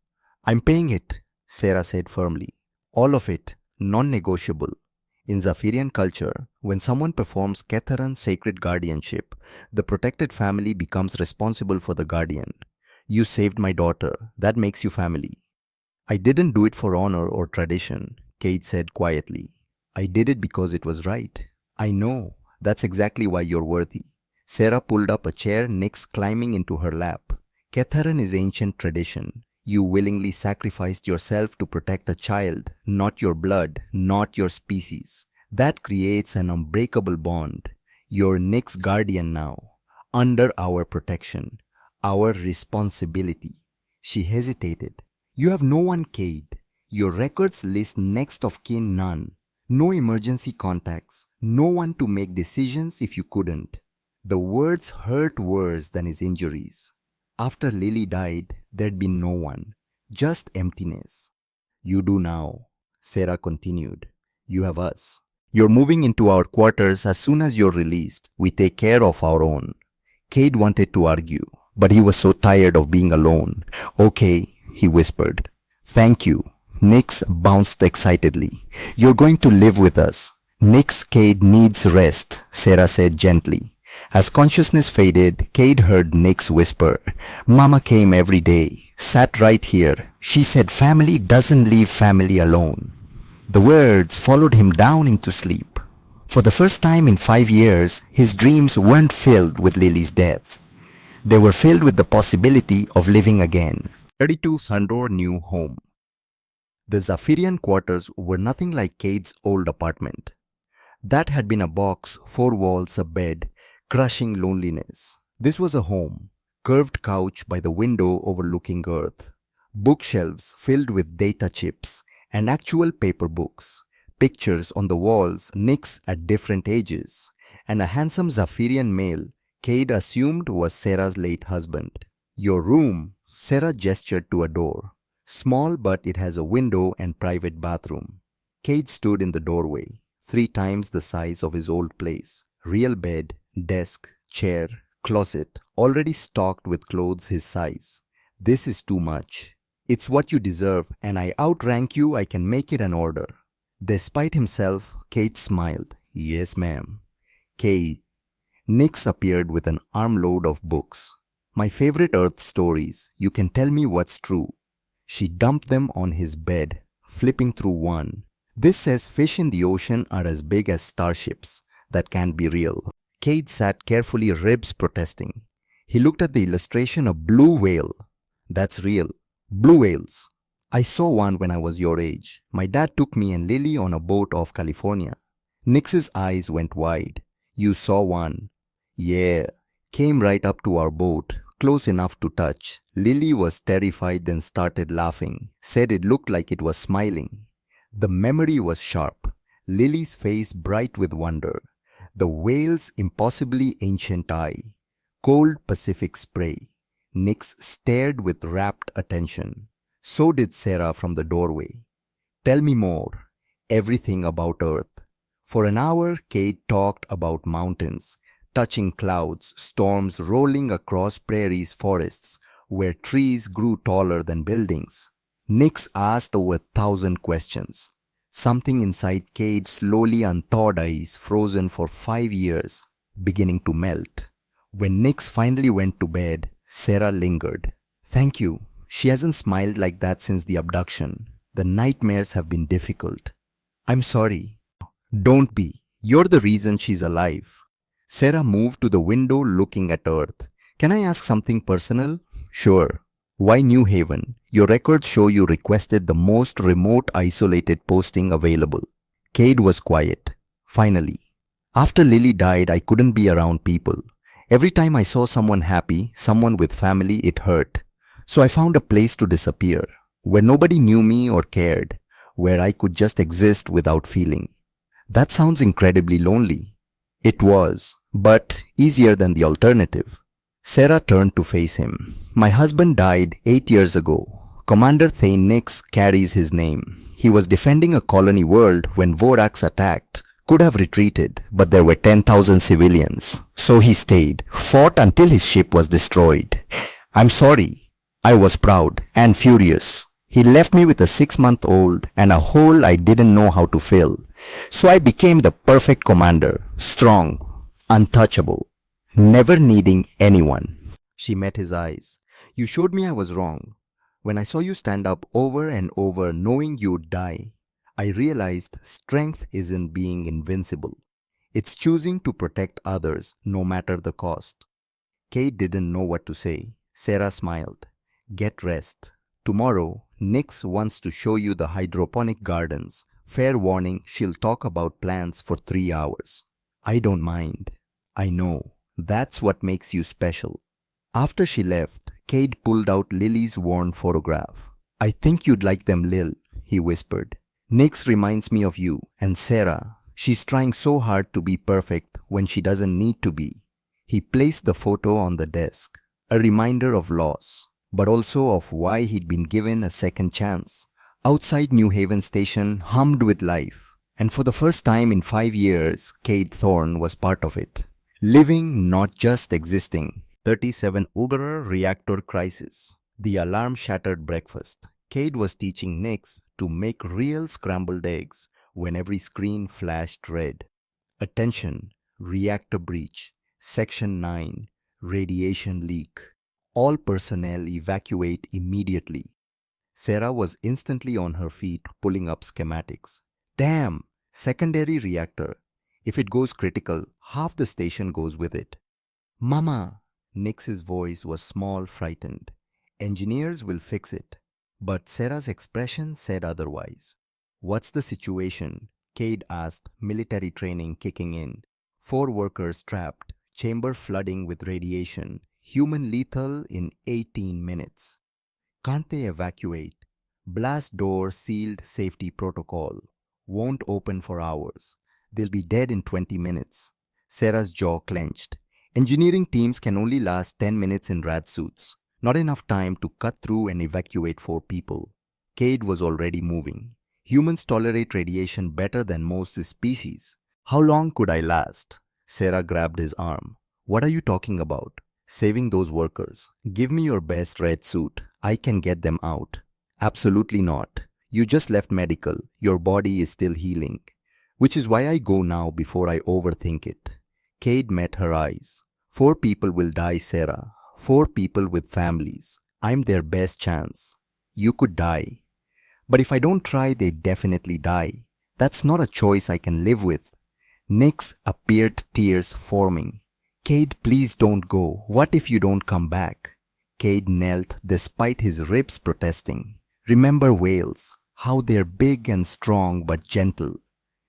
I'm paying it, Sarah said firmly. All of it, non-negotiable. In Zafirian culture, when someone performs Ketharan sacred guardianship, the protected family becomes responsible for the guardian. You saved my daughter. That makes you family. I didn't do it for honor or tradition, Cade said quietly. I did it because it was right. I know. That's exactly why you're worthy. Sarah pulled up a chair, Nix climbing into her lap. Ketharan is ancient tradition. You willingly sacrificed yourself to protect a child, not your blood, not your species. That creates an unbreakable bond. You're Nix's guardian now, under our protection, our responsibility. She hesitated. You have no one, Cade. Your records list next of kin none. No emergency contacts, no one to make decisions if you couldn't. The words hurt worse than his injuries. After Lily died, there'd been no one, just emptiness. You do now, Sarah continued. You have us. You're moving into our quarters as soon as you're released. We take care of our own. Cade wanted to argue, but he was so tired of being alone. Okay, he whispered. Thank you. Nix bounced excitedly. You're going to live with us. Nix, Cade needs rest, Sarah said gently. As consciousness faded, Cade heard Nix whisper, Mama came every day, sat right here. She said family doesn't leave family alone. The words followed him down into sleep. For the first time in 5 years, his dreams weren't filled with Lily's death. They were filled with the possibility of living again. 32 Sandor new home. The Zafirian quarters were nothing like Cade's old apartment. That had been a box, 4 walls, a bed, crushing loneliness. This was a home, curved couch by the window overlooking earth, bookshelves filled with data chips and actual paper books, pictures on the walls, Nix at different ages, and a handsome Zafirian male Cade assumed was Sarah's late husband. Your room, Sarah gestured to a door. Small, but it has a window and private bathroom. Cade stood in the doorway, 3 times the size of his old place. Real bed, desk, chair, closet, already stocked with clothes his size. This is too much. It's what you deserve, and I outrank you. I can make it an order. Despite himself, Cade smiled. Yes, ma'am. Cade. Nix appeared with an armload of books. My favorite Earth stories. You can tell me what's true. She dumped them on his bed, flipping through one. This says fish in the ocean are as big as starships. That can't be real. Cade sat carefully, ribs protesting. He looked at the illustration, a blue whale. That's real. Blue whales. I saw one when I was your age. My dad took me and Lily on a boat off California. Nix's eyes went wide. You saw one? Yeah. Came right up to our boat, close enough to touch. Lily was terrified, then started laughing. Said it looked like it was smiling. The memory was sharp. Lily's face bright with wonder. The whale's impossibly ancient eye. Cold Pacific spray. Nix stared with rapt attention. So did Sarah from the doorway. Tell me more. Everything about Earth. For an hour, Kate talked about mountains, touching clouds, storms rolling across prairies, forests, where trees grew taller than buildings. Nix asked over 1,000 questions. Something inside Kate's slowly unthawed eyes, frozen for 5 years, beginning to melt. When Nix finally went to bed, Sarah lingered. Thank you. She hasn't smiled like that since the abduction. The nightmares have been difficult. I'm sorry. Don't be. You're the reason she's alive. Sarah moved to the window looking at Earth. Can I ask something personal? Sure. Why New Haven? Your records show you requested the most remote isolated posting available. Cade was quiet. Finally. After Lily died, I couldn't be around people. Every time I saw someone happy, someone with family, it hurt. So I found a place to disappear, where nobody knew me or cared, where I could just exist without feeling. That sounds incredibly lonely. It was, but easier than the alternative. Sarah turned to face him. My husband died 8 years ago. Commander Thane Nix carries his name. He was defending a colony world when Vorax attacked. Could have retreated, but there were 10,000 civilians. So he stayed, fought until his ship was destroyed. I'm sorry. I was proud and furious. He left me with a 6-month-old and a hole I didn't know how to fill. So I became the perfect commander, strong, untouchable, never needing anyone. She met his eyes. You showed me I was wrong. When I saw you stand up over and over knowing you'd die, I realized strength isn't being invincible. It's choosing to protect others no matter the cost. Kate didn't know what to say. Sarah smiled. Get rest. Tomorrow, Nix wants to show you the hydroponic gardens. Fair warning, she'll talk about plants for 3 hours. I don't mind. I know. That's what makes you special. After she left, Cade pulled out Lily's worn photograph. I think you'd like them, Lil, he whispered. Nix reminds me of you and Sarah. She's trying so hard to be perfect when she doesn't need to be. He placed the photo on the desk, a reminder of loss, but also of why he'd been given a second chance. Outside New Haven Station hummed with life, and for the first time in 5 years, Cade Thorne was part of it. Living, not just existing. 37 Uber reactor crisis. The alarm-shattered breakfast. Cade was teaching Nix to make real scrambled eggs when every screen flashed red. Attention, reactor breach. Section 9, radiation leak. All personnel evacuate immediately. Sarah was instantly on her feet pulling up schematics. Damn, secondary reactor. If it goes critical, half the station goes with it. Mama, Nix's voice was small, frightened. Engineers will fix it. But Sarah's expression said otherwise. What's the situation? Cade asked, military training kicking in. 4 workers trapped, chamber flooding with radiation, human lethal in 18 minutes. Can't they evacuate? Blast door sealed safety protocol. Won't open for hours. They'll be dead in 20 minutes. Sarah's jaw clenched. Engineering teams can only last 10 minutes in rad suits. Not enough time to cut through and evacuate 4 people. Cade was already moving. Humans tolerate radiation better than most species. How long could I last? Sarah grabbed his arm. What are you talking about? Saving those workers. Give me your best red suit. I can get them out. Absolutely not. You just left medical. Your body is still healing. Which is why I go now before I overthink it. Cade met her eyes. 4 people will die, Sarah. 4 people with families. I'm their best chance. You could die. But if I don't try, they definitely die. That's not a choice I can live with. Nix appeared, tears forming. Cade, please don't go. What if you don't come back? Cade knelt despite his ribs protesting. Remember whales, how they're big and strong but gentle.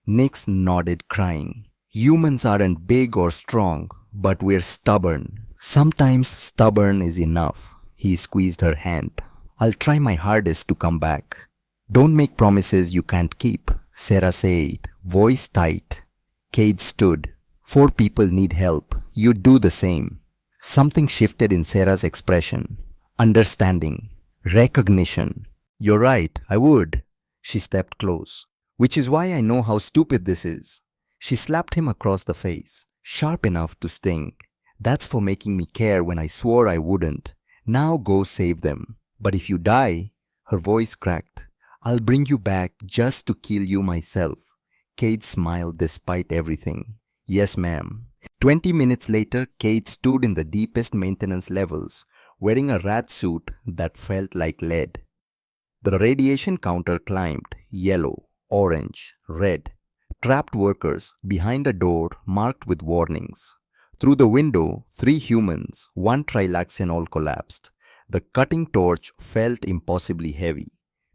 Nix nodded, crying. Humans aren't big or strong, but we're stubborn. Sometimes stubborn is enough. He squeezed her hand. I'll try my hardest to come back. Don't make promises you can't keep, Sarah said, voice tight. Cade stood. 4 people need help. You do the same. Something shifted in Sarah's expression. Understanding. Recognition. You're right, I would. She stepped close. Which is why I know how stupid this is. She slapped him across the face, sharp enough to sting. That's for making me care when I swore I wouldn't. Now go save them. But if you die, her voice cracked, I'll bring you back just to kill you myself. Kate smiled despite everything. Yes, ma'am. 20 minutes later, Kate stood in the deepest maintenance levels, wearing a rat suit that felt like lead. The radiation counter climbed, yellow, orange, red. Trapped workers behind a door marked with warnings. Through the window, 3 humans, 1 trilaxian all collapsed. The cutting torch felt impossibly heavy.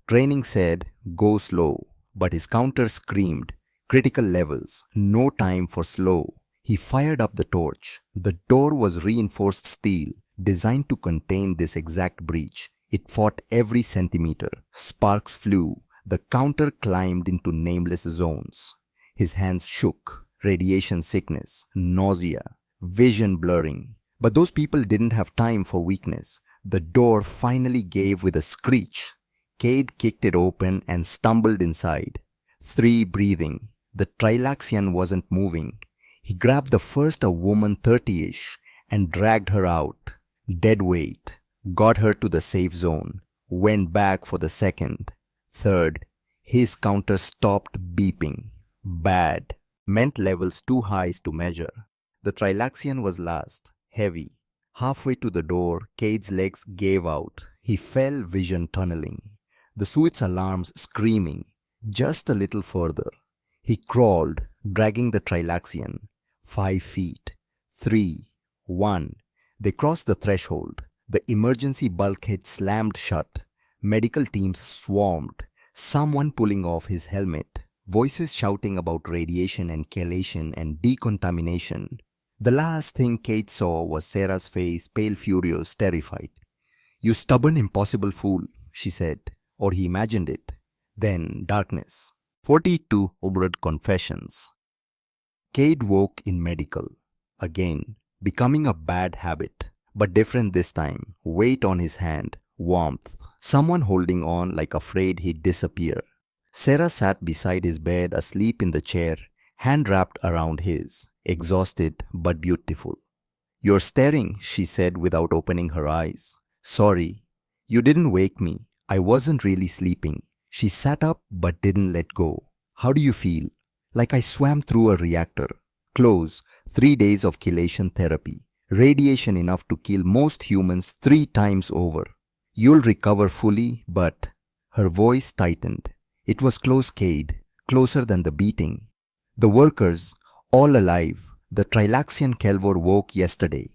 Training said, go slow, but his counter screamed, critical levels, no time for slow. He fired up the torch. The door was reinforced steel, designed to contain this exact breach. It fought every centimeter. Sparks flew. The counter climbed into nameless zones. His hands shook. Radiation sickness, nausea, vision blurring. But those people didn't have time for weakness. The door finally gave with a screech. Cade kicked it open and stumbled inside. 3 breathing. The trilaxian wasn't moving. He grabbed the first, a woman 30-ish, and dragged her out. Dead weight. Got her to the safe zone. Went back for the second. Third. His counter stopped beeping. Bad. Meant levels too high to measure. The trilaxian was last. Heavy. Halfway to the door, Cade's legs gave out. He fell, vision tunneling. The suit's alarms screaming. Just a little further. He crawled, dragging the trilaxian. 5 feet. 3. 1. They crossed the threshold. The emergency bulkhead slammed shut. Medical teams swarmed. Someone pulling off his helmet. Voices shouting about radiation and chelation and decontamination. The last thing Kate saw was Sarah's face, pale, furious, terrified. You stubborn, impossible fool, she said, or he imagined it. Then darkness. 42 Obred Confessions. Cade woke in medical. Again, becoming a bad habit, but different this time. Weight on his hand, warmth, someone holding on like afraid he'd disappear. Sarah sat beside his bed, asleep in the chair, hand wrapped around his, exhausted but beautiful. You're staring, she said without opening her eyes. Sorry, you didn't wake me. I wasn't really sleeping. She sat up but didn't let go. How do you feel? Like I swam through a reactor. Close, 3 days of chelation therapy. Radiation enough to kill most humans 3 times over. You'll recover fully, but... Her voice tightened. It was close, Cade, closer than the beating. The workers, all alive, the Trilaxian Kelvor woke yesterday.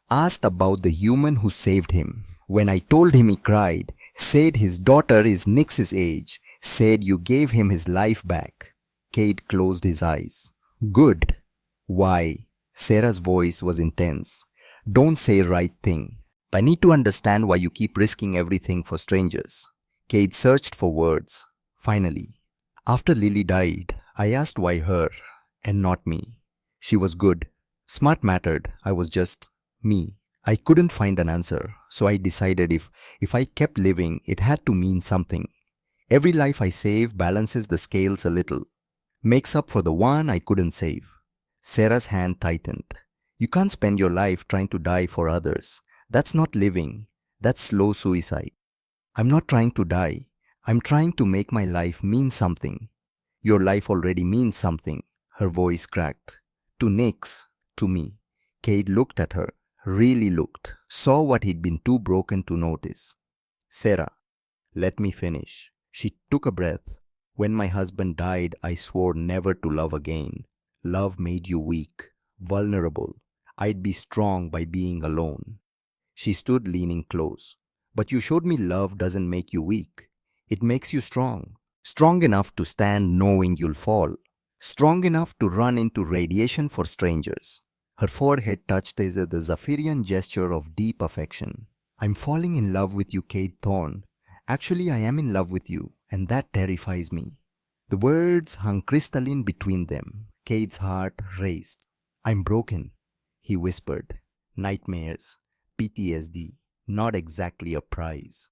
Asked about the human who saved him. When I told him, he cried, said his daughter is Nix's age, said you gave him his life back. Cade closed his eyes. Good. Why? Sarah's voice was intense. Don't say right thing. I need to understand why you keep risking everything for strangers. Cade searched for words. Finally, after Lily died, I asked why her and not me. She was good. Smart mattered. I was just me. I couldn't find an answer, so I decided if I kept living, it had to mean something. Every life I save balances the scales a little. Makes up for the one I couldn't save. Sarah's hand tightened. You can't spend your life trying to die for others. That's not living. That's slow suicide. I'm not trying to die. I'm trying to make my life mean something. Your life already means something. Her voice cracked. To Nix, to me. Cade looked at her, really looked, saw what he'd been too broken to notice. Sarah, let me finish. She took a breath. When my husband died, I swore never to love again. Love made you weak, vulnerable. I'd be strong by being alone. She stood leaning close. But you showed me love doesn't make you weak. It makes you strong. Strong enough to stand knowing you'll fall. Strong enough to run into radiation for strangers. Her forehead touched as the Zephyrian gesture of deep affection. I'm falling in love with you, Cade Thorne. Actually, I am in love with you, and that terrifies me. The words hung crystalline between them. Cade's heart raced. I'm broken, he whispered. Nightmares, PTSD, not exactly a prize.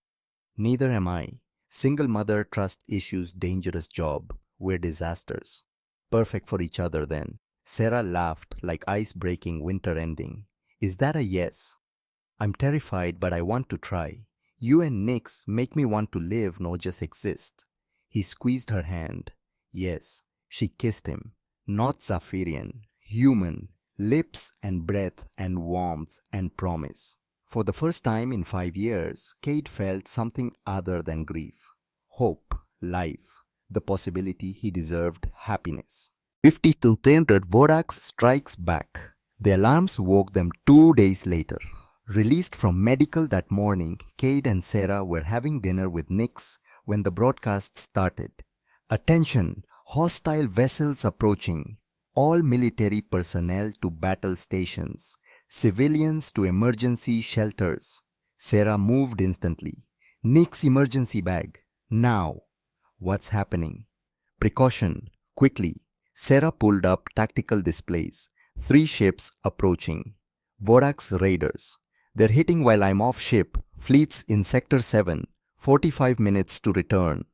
Neither am I. Single mother, trust issues, dangerous job. We're disasters. Perfect for each other then. Sarah laughed like ice breaking winter ending. Is that a yes? I'm terrified, but I want to try. You and Nix make me want to live, not just exist. He squeezed her hand. Yes, she kissed him. Not Zafirian, human, lips and breath and warmth and promise. For the first time in 5 years, Kate felt something other than grief. Hope, life, the possibility he deserved happiness. 5200 Vorax strikes back. The alarms woke them 2 days later. Released from medical that morning, Cade and Sarah were having dinner with Nix when the broadcast started. Attention! Hostile vessels approaching. All military personnel to battle stations. Civilians to emergency shelters. Sarah moved instantly. Nix emergency bag. Now. What's happening? Precaution. Quickly. Sarah pulled up tactical displays. 3 ships approaching. Vorax raiders. They're hitting while I'm off ship. Fleets in Sector 7. 45 minutes to return.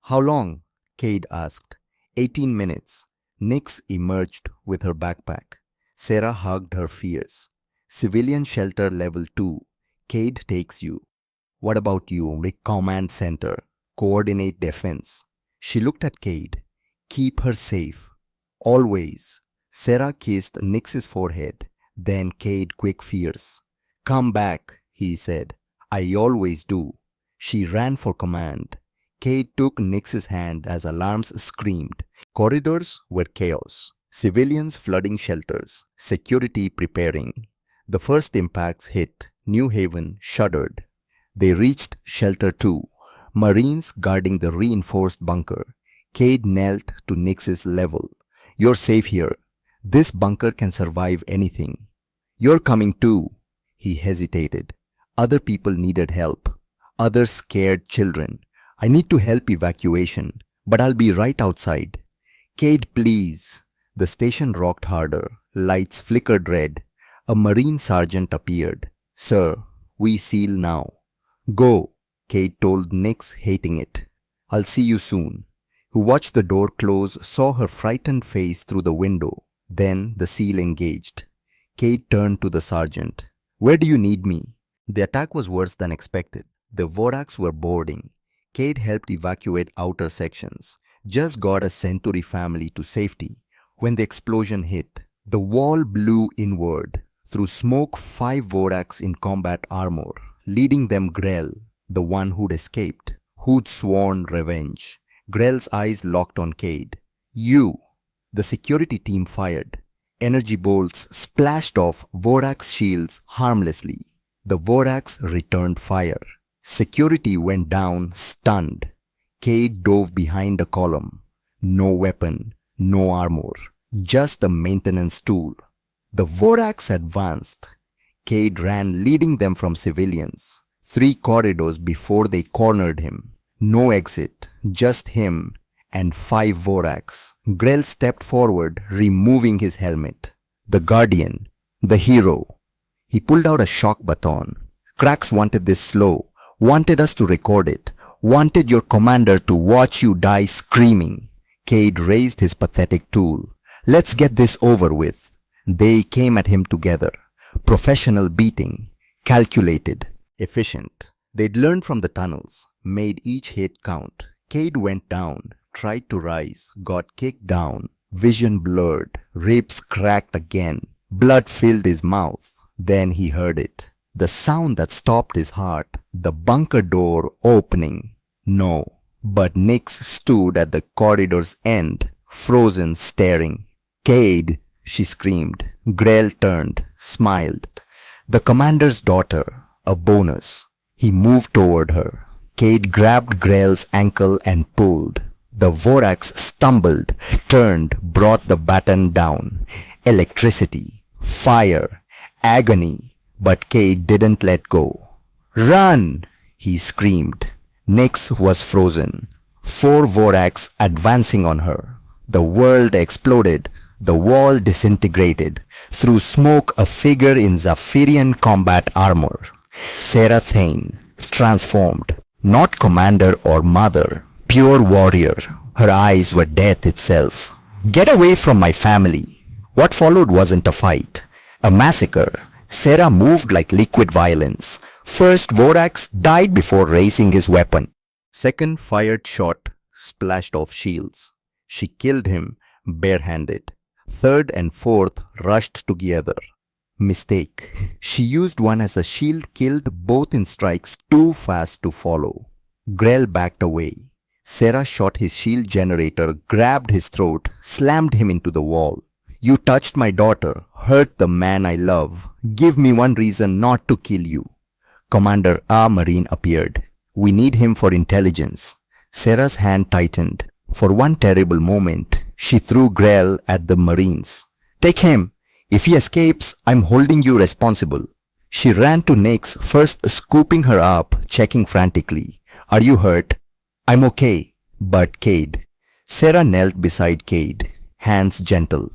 How long? Cade asked. 18 minutes. Nix emerged with her backpack. Sarah hugged her fears. Civilian shelter level 2. Cade takes you. What about you? Command center. Coordinate defense. She looked at Cade. Keep her safe. Always. Sarah kissed Nix's forehead. Then Cade quick fierce. Come back, he said. I always do. She ran for command. Cade took Nix's hand as alarms screamed. Corridors were chaos. Civilians flooding shelters. Security preparing. The first impacts hit. New Haven shuddered. They reached Shelter 2. Marines guarding the reinforced bunker. Cade knelt to Nix's level. You're safe here. This bunker can survive anything. You're coming too. He hesitated. Other people needed help. Others scared children. I need to help evacuation, but I'll be right outside. Cade, please. The station rocked harder. Lights flickered red. A Marine sergeant appeared. Sir, we seal now. Go, Cade told Nix, hating it. I'll see you soon. Who watched the door close saw her frightened face through the window. Then the seal engaged. Cade turned to the sergeant. Where do you need me? The attack was worse than expected. The Vorax were boarding. Cade helped evacuate outer sections. Just got a Centauri family to safety. When the explosion hit, the wall blew inward. Through smoke, 5 Vorax in combat armor, leading them Grell, the one who'd escaped, who'd sworn revenge. Grell's eyes locked on Cade. You! The security team fired. Energy bolts splashed off Vorax shields harmlessly. The Vorax returned fire. Security went down stunned. Cade dove behind a column. No weapon, no armor, just a maintenance tool. The Vorax advanced. Cade ran leading them from civilians. 3 corridors before they cornered him. No exit, just him and 5 Vorax. Grell stepped forward, removing his helmet. The Guardian, the hero. He pulled out a shock baton. Cracks wanted this slow, wanted us to record it, wanted your commander to watch you die screaming. Cade raised his pathetic tool. Let's get this over with. They came at him together. Professional beating. Calculated. Efficient. They'd learned from the tunnels. Made each hit count. Cade went down. Tried to rise. Got kicked down. Vision blurred. Ribs cracked again. Blood filled his mouth. Then he heard it. The sound that stopped his heart. The bunker door opening. No. But Nix stood at the corridor's end. Frozen, staring. Cade, she screamed. Grell turned. Smiled. The commander's daughter. A bonus. He moved toward her. Cade grabbed Grell's ankle and pulled. The Vorax stumbled, turned, brought the baton down. Electricity, fire, agony. But Cade didn't let go. Run! He screamed. Nix was frozen. 4 Vorax advancing on her. The world exploded. The wall disintegrated. Through smoke, a figure in Zafirian combat armor. Sarah Thane, transformed. Not commander or mother, pure warrior. Her eyes were death itself. Get away from my family. What followed wasn't a fight, a massacre. Sarah moved like liquid violence. First, Vorax died before raising his weapon. Second, fired shot splashed off shields. She killed him barehanded. Third and fourth rushed together. Mistake. She used one as a shield, killed both in strikes too fast to follow. Grell backed away. Sarah shot his shield generator, grabbed his throat, slammed him into the wall. You touched my daughter, hurt the man I love. Give me one reason not to kill you. Commander A. Marine appeared. We need him for intelligence. Sarah's hand tightened. For one terrible moment, she threw Grell at the Marines. Take him. If he escapes, I'm holding you responsible. She ran to Nyx, first scooping her up, checking frantically. Are you hurt? I'm okay. But Cade. Sarah knelt beside Cade, hands gentle.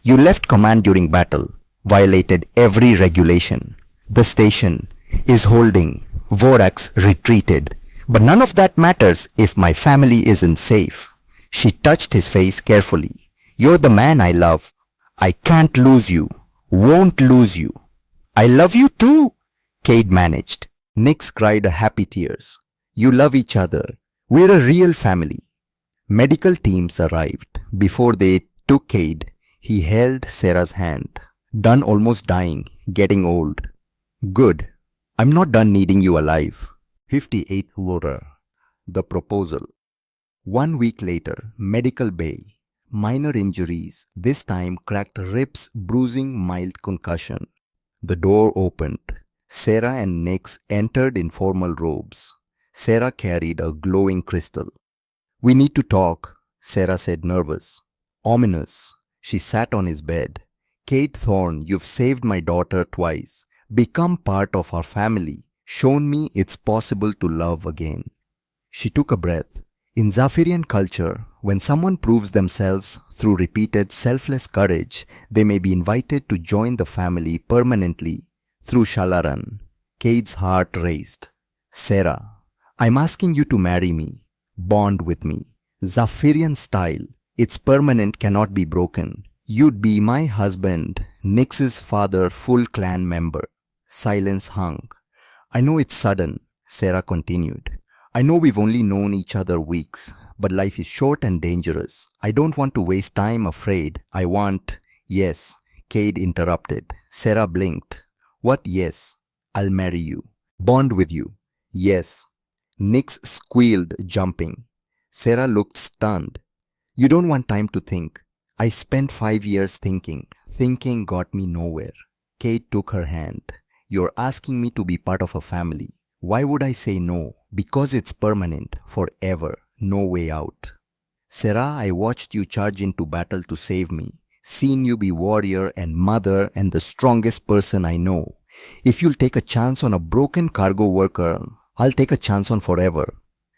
You left command during battle, violated every regulation. The station is holding. Vorax retreated. But none of that matters if my family isn't safe. She touched his face carefully. You're the man I love. I can't lose you. Won't lose you. I love you too, Cade managed. Nyx cried happy tears. You love each other. We're a real family. Medical teams arrived. Before they took Cade, he held Sarah's hand. Done almost dying, getting old. Good. I'm not done needing you alive. 58 Laura. The proposal. 1 week later, medical bay. Minor injuries, this time cracked ribs, bruising, mild concussion. The door opened. Sarah and Nyx entered in formal robes. Sarah carried a glowing crystal. We need to talk, Sarah said, nervous. Ominous. She sat on his bed. Cade Thorne, you've saved my daughter twice. Become part of our family. Shown me it's possible to love again. She took a breath. In Zafirian culture, when someone proves themselves through repeated selfless courage, they may be invited to join the family permanently through Shalaran. Cade's heart raced. Sarah, I'm asking you to marry me. Bond with me. Zafirian style. It's permanent, cannot be broken. You'd be my husband, Nyx's father, full clan member. Silence hung. I know it's sudden, Sarah continued. I know we've only known each other weeks, but life is short and dangerous. I don't want to waste time afraid. I want... Yes, Cade interrupted. Sarah blinked. What yes? I'll marry you. Bond with you. Yes. Nyx squealed, jumping. Sarah looked stunned. You don't want time to think. I spent 5 years thinking. Thinking got me nowhere. Cade took her hand. You're asking me to be part of a family. Why would I say no? Because it's permanent, forever, no way out. Sarah, I watched you charge into battle to save me. Seen you be warrior and mother and the strongest person I know. If you'll take a chance on a broken cargo worker, I'll take a chance on forever.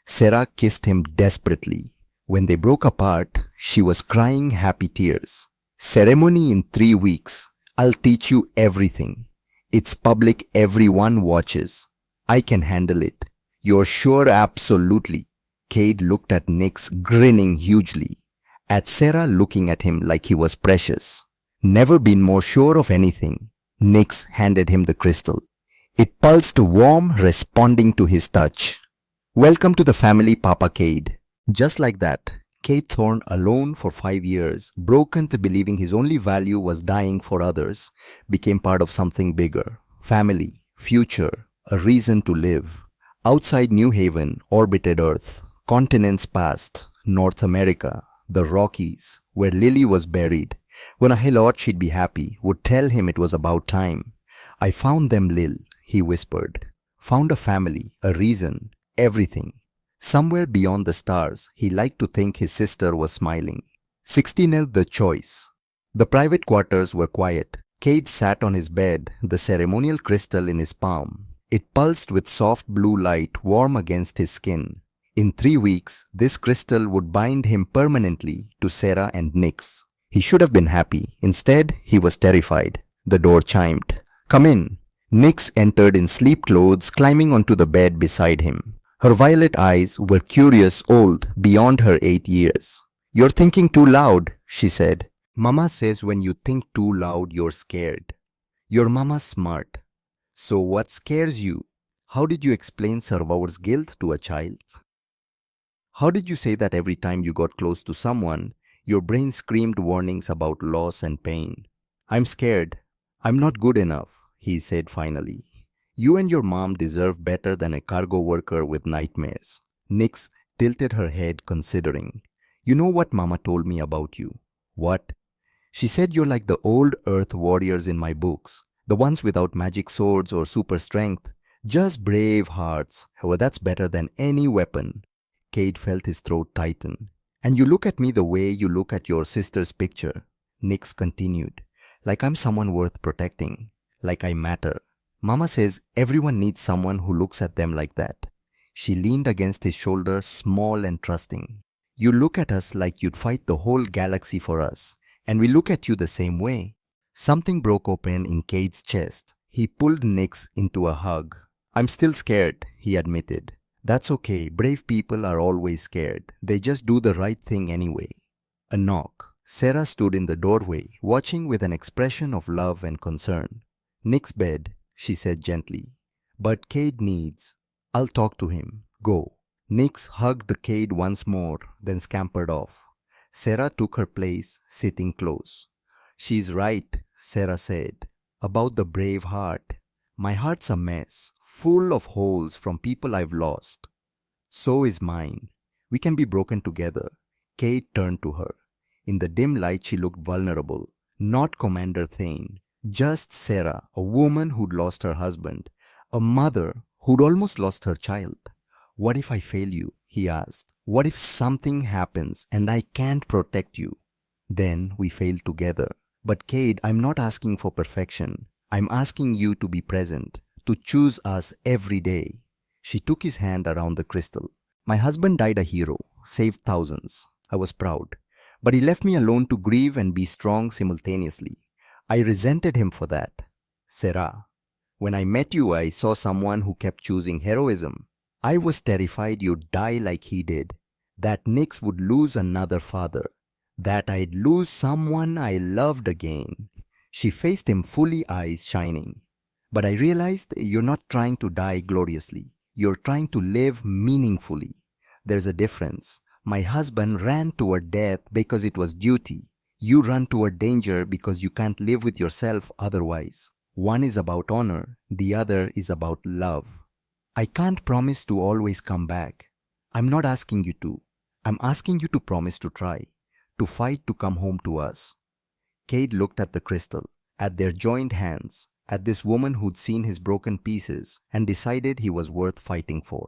Sarah kissed him desperately. When they broke apart, she was crying happy tears. Ceremony in 3 weeks. I'll teach you everything. It's public, everyone watches. I can handle it. You're sure? Absolutely. Cade looked at Nyx, grinning hugely. At Sarah, looking at him like he was precious. Never been more sure of anything. Nyx handed him the crystal. It pulsed warm, responding to his touch. Welcome to the family, Papa Cade. Just like that, Cade Thorne, alone for 5 years, broken to believing his only value was dying for others, became part of something bigger. Family, future, a reason to live. Outside New Haven orbited Earth. Continents passed. North America, the Rockies, where Lily was buried. When a Hillot, she'd be happy, would tell him it was about time. I found them, Lil, he whispered. Found a family, a reason, everything. Somewhere beyond the stars, he liked to think his sister was smiling. 16th the choice. The private quarters were quiet. Cade sat on his bed, the ceremonial crystal in his palm. It pulsed with soft blue light, warm against his skin. In 3 weeks, this crystal would bind him permanently to Sarah and Nyx. He should have been happy. Instead, he was terrified. The door chimed. "Come in." Nix entered in sleep clothes, climbing onto the bed beside him. Her violet eyes were curious old, beyond her 8 years. "You're thinking too loud," she said. "Mama says when you think too loud, you're scared. Your mama's smart. So what scares you? How did you explain survivor's guilt to a child? How did you say that every time you got close to someone, your brain screamed warnings about loss and pain?" "I'm scared. I'm not good enough," he said finally. "You and your mom deserve better than a cargo worker with nightmares." Nix tilted her head, considering. "You know what Mama told me about you?" "What?" "She said you're like the old Earth warriors in my books, the ones without magic swords or super strength, just brave hearts. Well, that's better than any weapon." Cade felt his throat tighten. "And you look at me the way you look at your sister's picture," Nix continued. "Like I'm someone worth protecting, like I matter. Mama says everyone needs someone who looks at them like that." She leaned against his shoulder, small and trusting. "You look at us like you'd fight the whole galaxy for us, and we look at you the same way." Something broke open in Cade's chest. He pulled Nix into a hug. "I'm still scared," he admitted. "That's okay. Brave people are always scared. They just do the right thing anyway." A knock. Sarah stood in the doorway, watching with an expression of love and concern. "Nick's bed," she said gently. "But Cade needs. I'll talk to him. Go." Nix hugged Cade once more, then scampered off. Sarah took her place, sitting close. "She's right," Sarah said, "about the brave heart. My heart's a mess, full of holes from people I've lost. So is mine. We can be broken together." Cade turned to her. In the dim light, she looked vulnerable. Not Commander Thane. Just Sarah, a woman who'd lost her husband, a mother who'd almost lost her child. "What if I fail you?" he asked. "What if something happens and I can't protect you? Then we fail together." "But Cade, I'm not asking for perfection. I'm asking you to be present, to choose us every day." She took his hand around the crystal. "My husband died a hero, saved thousands. I was proud. But he left me alone to grieve and be strong simultaneously. I resented him for that." "Sarah, when I met you, I saw someone who kept choosing heroism. I was terrified you'd die like he did, that Nix would lose another father, that I'd lose someone I loved again." She faced him fully, eyes shining. "But I realized you're not trying to die gloriously. You're trying to live meaningfully. There's a difference. My husband ran toward death because it was duty. You run toward danger because you can't live with yourself otherwise. One is about honor, the other is about love. I can't promise to always come back. I'm not asking you to. I'm asking you to promise to try, to fight to come home to us." Cade looked at the crystal, at their joined hands, at this woman who'd seen his broken pieces and decided he was worth fighting for.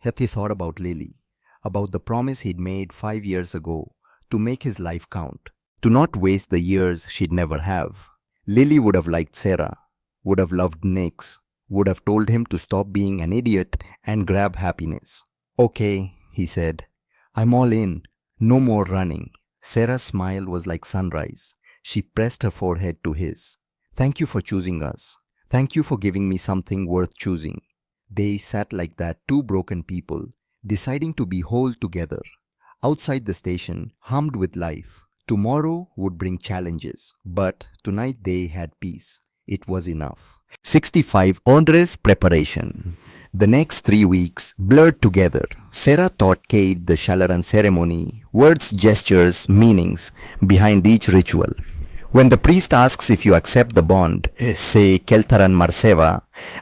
He thought about Lily, about the promise he'd made 5 years ago to make his life count, to not waste the years she'd never have. Lily would have liked Sarah, would have loved Nix, would have told him to stop being an idiot and grab happiness. "Okay," he said. "I'm all in. No more running." Sarah's smile was like sunrise. She pressed her forehead to his. "Thank you for choosing us. Thank you for giving me something worth choosing." They sat like that, two broken people, deciding to be whole together. Outside the station hummed with life. Tomorrow would bring challenges, but tonight they had peace. It was enough. 65 Andres preparation. The next 3 weeks blurred together. Sarah taught Cade the Shalaran ceremony, words, gestures, meanings behind each ritual. When the priest asks if you accept the bond, say Keltaran Marseva,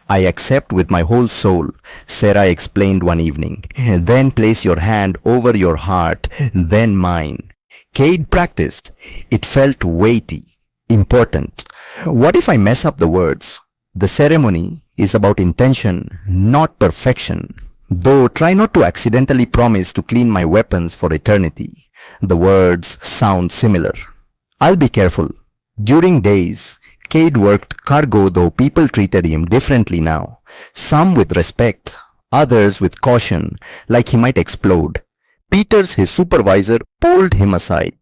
"I accept with my whole soul," Sarah explained one evening. "Then place your hand over your heart, then mine." Cade practiced. It felt weighty, important. What if I mess up the words? The ceremony is about intention, not perfection. Though try not to accidentally promise to clean my weapons for eternity. The words sound similar. I'll be careful. During days, Cade worked cargo, though people treated him differently now. Some with respect, others with caution, like he might explode. Peters, his supervisor, pulled him aside.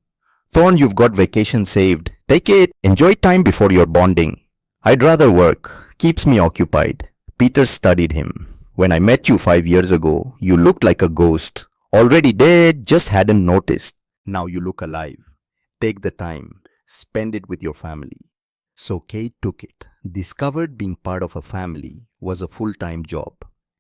Thorn, you've got vacation saved. Take it. Enjoy time before you're bonding. I'd rather work. Keeps me occupied. Peter studied him. When I met you 5 years ago, you looked like a ghost. Already dead, just hadn't noticed. Now you look alive. Take the time. Spend it with your family. So Kate took it. Discovered being part of a family was a full-time job.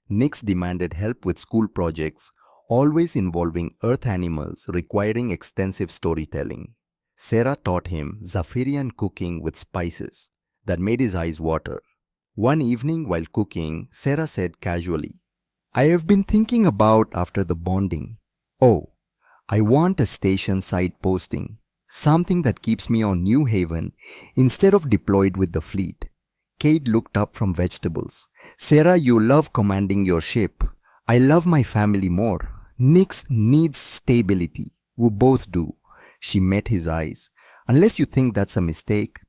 Nix demanded help with school projects, always involving earth animals requiring extensive storytelling. Sarah taught him Zafirian cooking with spices that made his eyes water. One evening while cooking, Sarah said casually, I have been thinking about after the bonding. Oh, I want a station side posting. Something that keeps me on New Haven instead of deployed with the fleet. Kate looked up from vegetables. Sarah, you love commanding your ship. I love my family more. Nix needs stability. We both do. She met his eyes. Unless you think that's a mistake,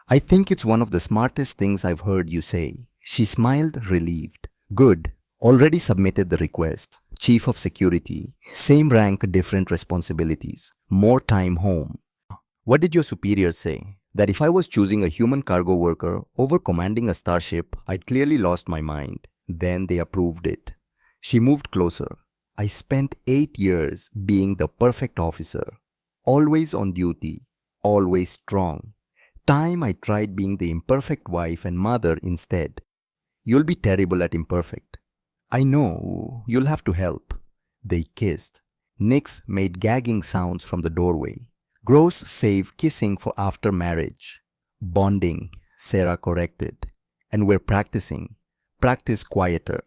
I think it's one of the smartest things I've heard you say. She smiled, relieved. Good. Already submitted the request. Chief of Security. Same rank, different responsibilities. More time home. What did your superiors say? That if I was choosing a human cargo worker over commanding a starship, I'd clearly lost my mind. Then they approved it. She moved closer. I spent 8 years being the perfect officer. Always on duty. Always strong. Time I tried being the imperfect wife and mother instead. You'll be terrible at imperfect. I know. You'll have to help. They kissed. Nix made gagging sounds from the doorway. Gross save kissing for after marriage. Bonding, Sarah corrected. And we're practicing. Practice quieter.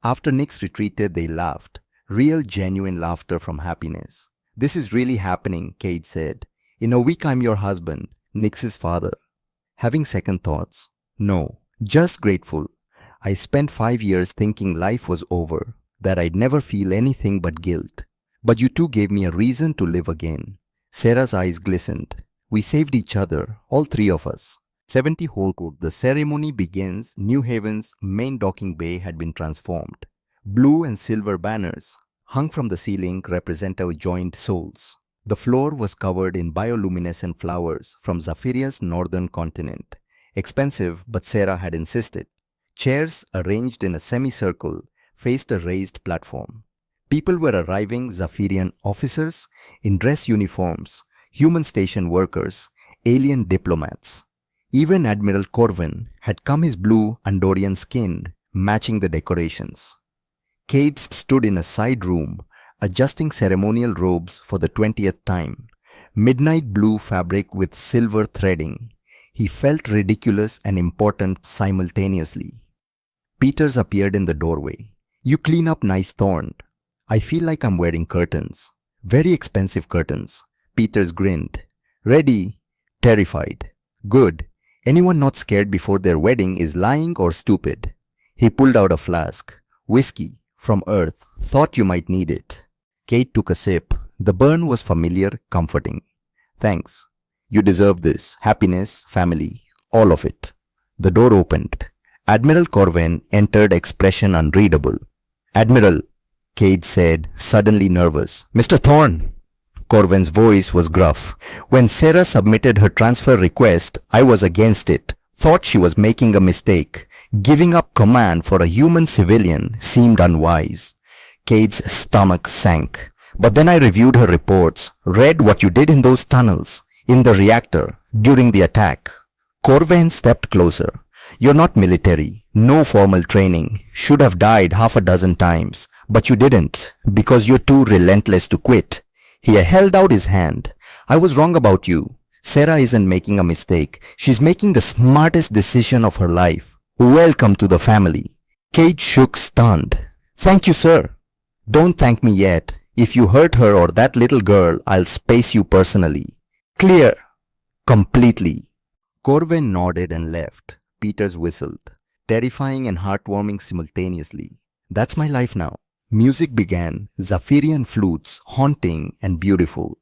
After Nix retreated, they laughed. Real genuine laughter from happiness. This is really happening, Kate said. In a week I'm your husband, Nix's father. Having second thoughts? No, just grateful. I spent 5 years thinking life was over, that I'd never feel anything but guilt. But you two gave me a reason to live again. Sarah's eyes glistened. We saved each other, all three of us. 70 Holcourt. The ceremony begins. New Haven's main docking bay had been transformed. Blue and silver banners, hung from the ceiling, represent our joined souls. The floor was covered in bioluminescent flowers from Zafiria's northern continent. Expensive, but Sarah had insisted. Chairs arranged in a semicircle faced a raised platform. People were arriving, Zafirian officers in dress uniforms, human station workers, alien diplomats. Even Admiral Corwin had come, his blue Andorian skin matching the decorations. Kate stood in a side room, adjusting ceremonial robes for the 20th time. Midnight blue fabric with silver threading. He felt ridiculous and important simultaneously. Peters appeared in the doorway. You clean up nice, Thorn. I feel like I'm wearing curtains. Very expensive curtains. Peters grinned. Ready? Terrified. Good. Anyone not scared before their wedding is lying or stupid. He pulled out a flask. Whiskey. From Earth. Thought you might need it. Kate took a sip. The burn was familiar, comforting. Thanks. You deserve this. Happiness, family, all of it. The door opened. Admiral Corwin entered, expression unreadable. Admiral, Kate said, suddenly nervous. Mr. Thorn. Corwin's voice was gruff. When Sarah submitted her transfer request, I was against it. Thought she was making a mistake. Giving up command for a human civilian seemed unwise. Kate's stomach sank. But then I reviewed her reports, read what you did in those tunnels, in the reactor, during the attack. Corwin stepped closer. You're not military, no formal training, should have died half a dozen times, but you didn't, because you're too relentless to quit. He held out his hand. I was wrong about you. Sarah isn't making a mistake. She's making the smartest decision of her life. Welcome to the family. Kate shook, stunned. Thank you, sir. Don't thank me yet. If you hurt her or that little girl, I'll space you personally. Clear. Completely. Corwin nodded and left. Peters whistled. Terrifying and heartwarming simultaneously. That's my life now. Music began. Zafirian flutes, haunting and beautiful.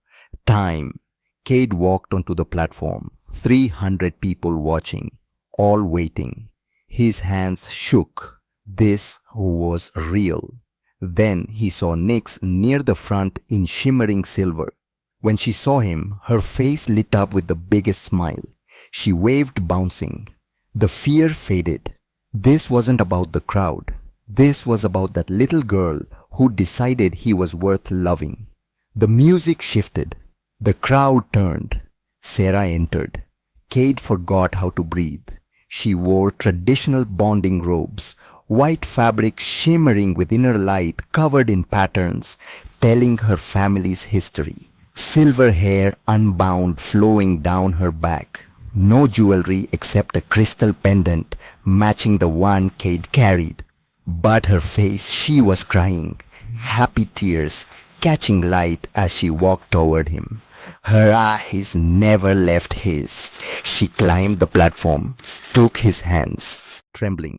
Time. Cade walked onto the platform. 300 people watching. All waiting. His hands shook. This was real. Then he saw Nix near the front in shimmering silver. When she saw him, her face lit up with the biggest smile. She waved, bouncing. The fear faded. This wasn't about the crowd. This was about that little girl who decided he was worth loving. The music shifted. The crowd turned. Sarah entered. Cade forgot how to breathe. She wore traditional bonding robes, white fabric shimmering with inner light covered in patterns, telling her family's history. Silver hair unbound flowing down her back. No jewelry except a crystal pendant matching the one Cade carried. But her face, she was crying, happy tears catching light as she walked toward him. Her eyes never left his. She climbed the platform, took his hands, trembling.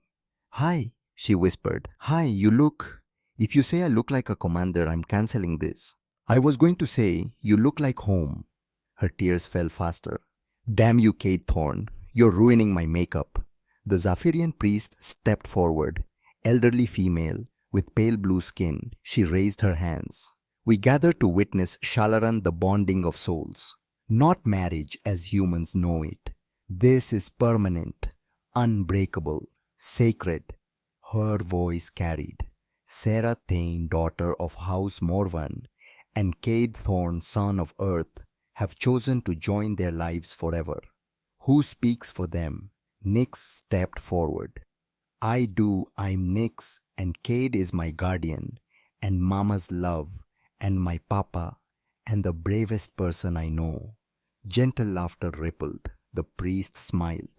"Hi," she whispered. "Hi, you look... If you say I look like a commander, I'm canceling this. I was going to say, you look like home." Her tears fell faster. "Damn you, Cade Thorne. You're ruining my makeup." The Zafirian priest stepped forward. Elderly female, with pale blue skin, she raised her hands. "We gather to witness Shalaran, the bonding of souls. Not marriage as humans know it. This is permanent, unbreakable, sacred." Her voice carried. Sarah Thane, daughter of House Morvan, and Cade Thorne, son of Earth, have chosen to join their lives forever. Who speaks for them? Nix stepped forward. "I do. I'm Nix, and Cade is my guardian, and Mama's love, and my papa, and the bravest person I know." Gentle laughter rippled. The priest smiled.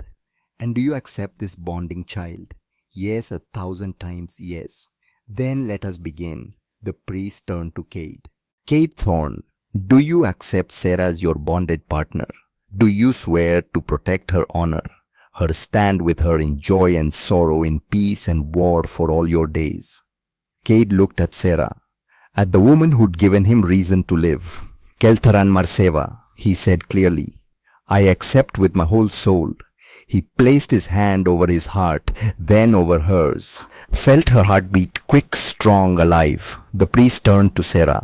"And do you accept this bonding, child?" "Yes, 1,000 times yes." "Then let us begin." The priest turned to Cade. "Cade Thorne, do you accept Sarah as your bonded partner? Do you swear to protect her honor, her stand with her in joy and sorrow, in peace and war for all your days?" Cade looked at Sarah, at the woman who'd given him reason to live. "Keltaran Marseva," he said clearly. "I accept with my whole soul." He placed his hand over his heart, then over hers, felt her heartbeat quick, strong, alive. The priest turned to Sarah.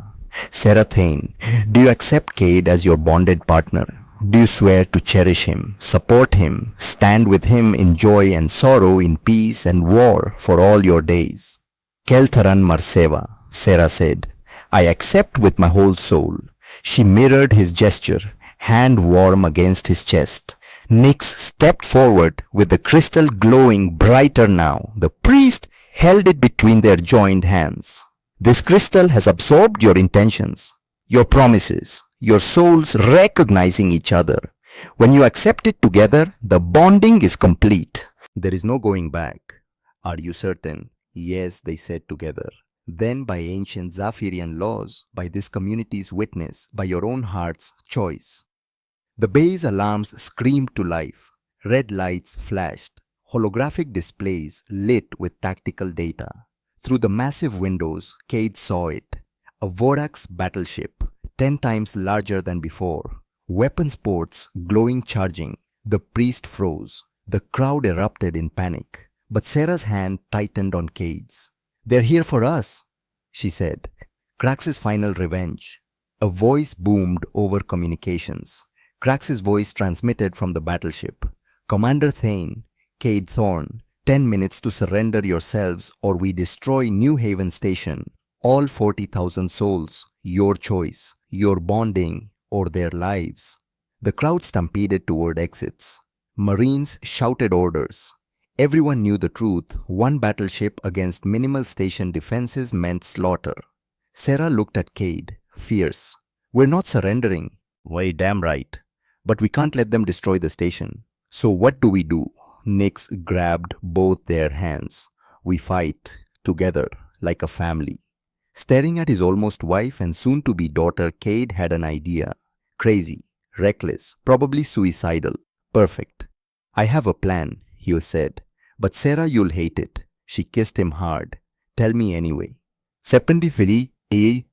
"Sarah Thane, do you accept Cade as your bonded partner? Do you swear to cherish him, support him, stand with him in joy and sorrow, in peace and war for all your days?" "Keltaran Marseva," Sarah said. "I accept with my whole soul." She mirrored his gesture, hand warm against his chest. Nix stepped forward with the crystal glowing brighter now. The priest held it between their joined hands. "This crystal has absorbed your intentions, your promises, your souls recognizing each other. When you accept it together, the bonding is complete. There is no going back." "Are you certain?" "Yes," they said together. "Then by ancient Zafirian laws, by this community's witness, by your own heart's choice." The base alarms screamed to life. Red lights flashed. Holographic displays lit with tactical data. Through the massive windows, Cade saw it. A Vorax battleship, 10 times larger than before. Weapons ports glowing, charging. The priest froze. The crowd erupted in panic. But Sarah's hand tightened on Cade's. "They're here for us," she said. "Krax's final revenge." A voice boomed over communications. Krax's voice transmitted from the battleship. "Commander Thane, Cade Thorne, 10 minutes to surrender yourselves or we destroy New Haven Station. All 40,000 souls, your choice, your bonding or their lives." The crowd stampeded toward exits. Marines shouted orders. Everyone knew the truth. One battleship against minimal station defenses meant slaughter. Sarah looked at Cade, fierce. "We're not surrendering." "Why, damn right. But we can't let them destroy the station." "So what do we do?" Nix grabbed both their hands. "We fight, together, like a family." Staring at his almost wife and soon-to-be daughter, Cade had an idea. Crazy, reckless, probably suicidal. Perfect. "I have a plan," he said. "But Sarah, you'll hate it." She kissed him hard. "Tell me anyway." September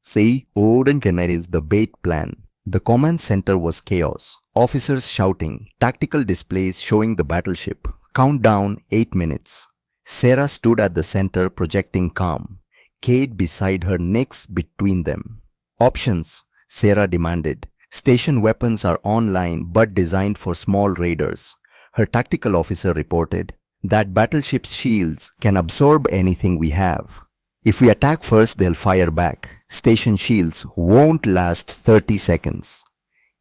say Oden Canaries the bait plan. The command center was chaos. Officers shouting, tactical displays showing the battleship. Countdown 8 minutes. Sarah stood at the center projecting calm. Cade beside her, Nix between them. "Options," Sarah demanded. Station weapons are online but designed for small raiders. Her tactical officer reported that battleship's shields can absorb anything we have. If we attack first, they'll fire back. Station shields won't last 30 seconds.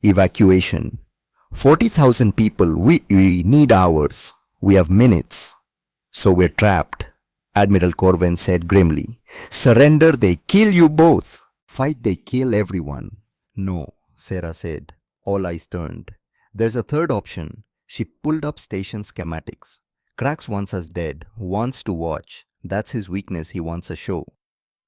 Evacuation. 40,000 people, we need hours. We have minutes. So we're trapped, Admiral Corwin said grimly. Surrender, they kill you both. Fight, they kill everyone. No, Sarah said. All eyes turned. There's a third option. She pulled up station schematics. Krax wants us dead, wants to watch. That's his weakness, he wants a show.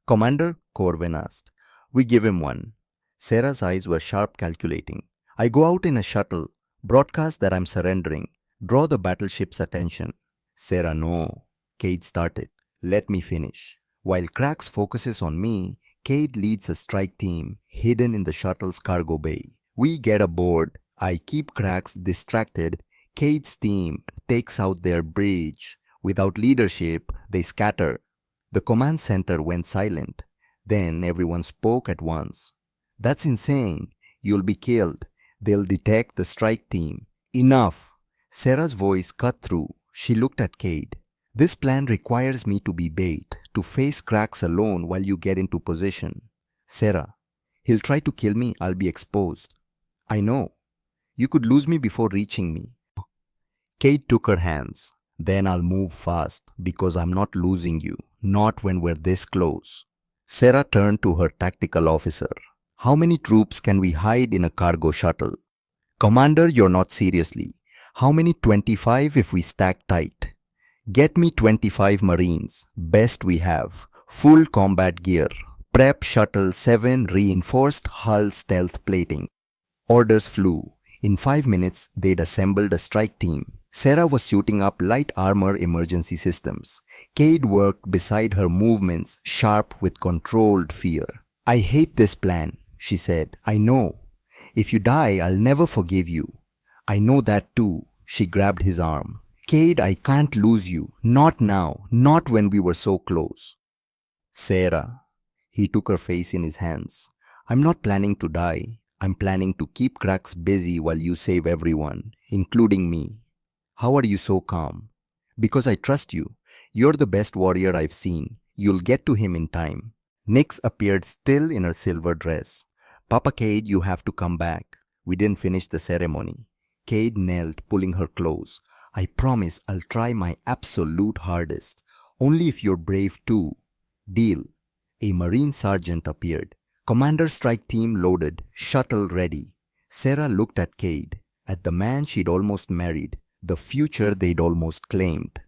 Commander, Corwin asked. We give him one. Sarah's eyes were sharp, calculating. I go out in a shuttle, broadcast that I'm surrendering, draw the battleship's attention. Sarah, no. Cade started. Let me finish. While Krax focuses on me, Cade leads a strike team hidden in the shuttle's cargo bay. We get aboard. I keep Krax distracted. Cade's team takes out their bridge. Without leadership, they scatter. The command center went silent. Then everyone spoke at once. That's insane. You'll be killed. They'll detect the strike team. Enough. Sarah's voice cut through. She looked at Cade. This plan requires me to be bait, to face Krax alone while you get into position. Sarah, he'll try to kill me, I'll be exposed. I know. You could lose me before reaching me. Cade took her hands. Then I'll move fast, because I'm not losing you, not when we're this close. Sarah turned to her tactical officer. How many troops can we hide in a cargo shuttle? Commander, you're not seriously. How many? 25 if we stack tight. Get me 25 Marines, best we have, full combat gear, prep shuttle 7 reinforced hull stealth plating. Orders flew. In 5 minutes, they'd assembled a strike team. Sarah was shooting up light armor emergency systems. Cade worked beside her, movements sharp with controlled fear. I hate this plan, she said. I know. If you die, I'll never forgive you. I know that too. She grabbed his arm. Cade, I can't lose you. Not now. Not when we were so close. Sarah. He took her face in his hands. I'm not planning to die. I'm planning to keep Krax busy while you save everyone, including me. How are you so calm? Because I trust you. You're the best warrior I've seen. You'll get to him in time. Nyx appeared still in her silver dress. Papa Cade, you have to come back. We didn't finish the ceremony. Cade knelt, pulling her close. I promise I'll try my absolute hardest. Only if you're brave too. Deal. A Marine sergeant appeared. Commander strike team loaded. Shuttle ready. Sarah looked at Cade. At the man she'd almost married. The future they'd almost claimed.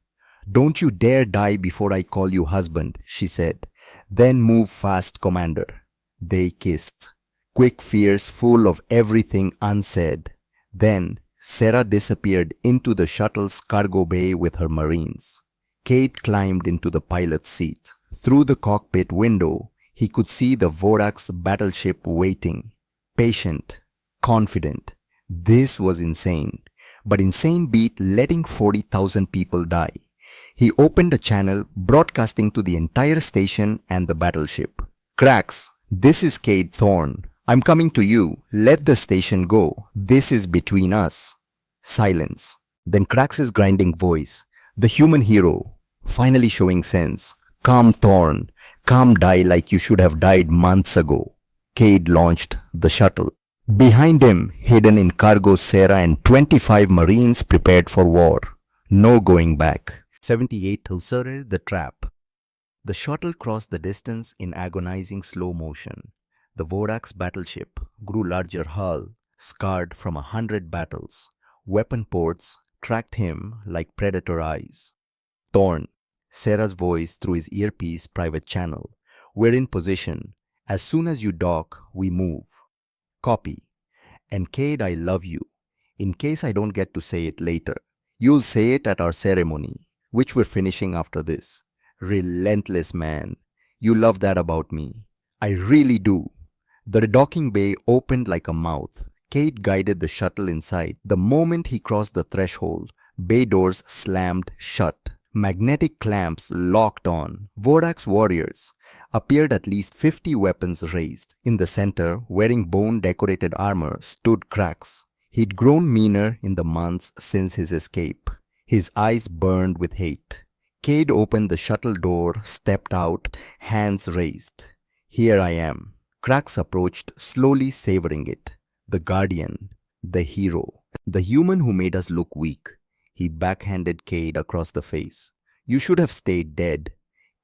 Don't you dare die before I call you husband, she said. Then move fast, Commander. They kissed. Quick fears full of everything unsaid. Then Sarah disappeared into the shuttle's cargo bay with her Marines. Cade climbed into the pilot's seat. Through the cockpit window, he could see the Vorax battleship waiting. Patient, confident. This was insane. But insane beat letting 40,000 people die. He opened a channel broadcasting to the entire station and the battleship. Krax, this is Cade Thorne. I'm coming to you. Let the station go. This is between us. Silence. Then Krax's grinding voice. The human hero. Finally showing sense. Come, Thorne. Come, die like you should have died months ago. Cade launched the shuttle. Behind him, hidden in cargo, Sarah and 25 Marines prepared for war. No going back. 78 Tulsare the trap. The shuttle crossed the distance in agonizing slow motion. The Vorax battleship grew larger hull, scarred from 100 battles. Weapon ports tracked him like predator eyes. Thorne, Sarah's voice through his earpiece private channel. We're in position. As soon as you dock, we move. Copy. And Cade, I love you. In case I don't get to say it later, you'll say it at our ceremony, which we're finishing after this. Relentless man. You love that about me. I really do. The docking bay opened like a mouth. Cade guided the shuttle inside. The moment he crossed the threshold, bay doors slammed shut. Magnetic clamps locked on. Vorax warriors appeared, at least 50 weapons raised. In the center, wearing bone-decorated armor, stood Krax. He'd grown meaner in the months since his escape. His eyes burned with hate. Cade opened the shuttle door, stepped out, hands raised. Here I am. Krax approached, slowly savoring it. The guardian, the hero, the human who made us look weak. He backhanded Cade across the face. You should have stayed dead.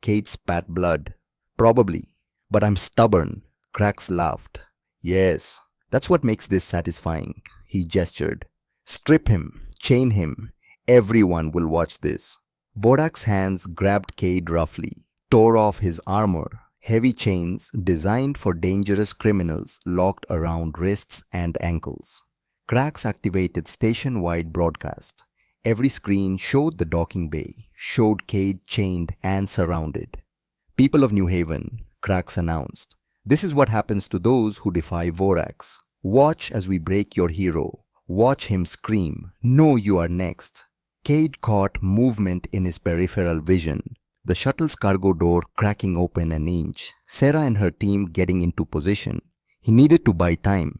Cade spat blood. Probably. But I'm stubborn. Krax laughed. Yes, that's what makes this satisfying. He gestured. Strip him. Chain him. Everyone will watch this. Vorax's hands grabbed Cade roughly, tore off his armor. Heavy chains designed for dangerous criminals locked around wrists and ankles. Krax activated station-wide broadcast. Every screen showed the docking bay, showed Cade chained and surrounded. People of New Haven, Krax announced, this is what happens to those who defy Vorax. Watch as we break your hero. Watch him scream. Know you are next. Cade caught movement in his peripheral vision. The shuttle's cargo door cracking open an inch. Sarah and her team getting into position. He needed to buy time.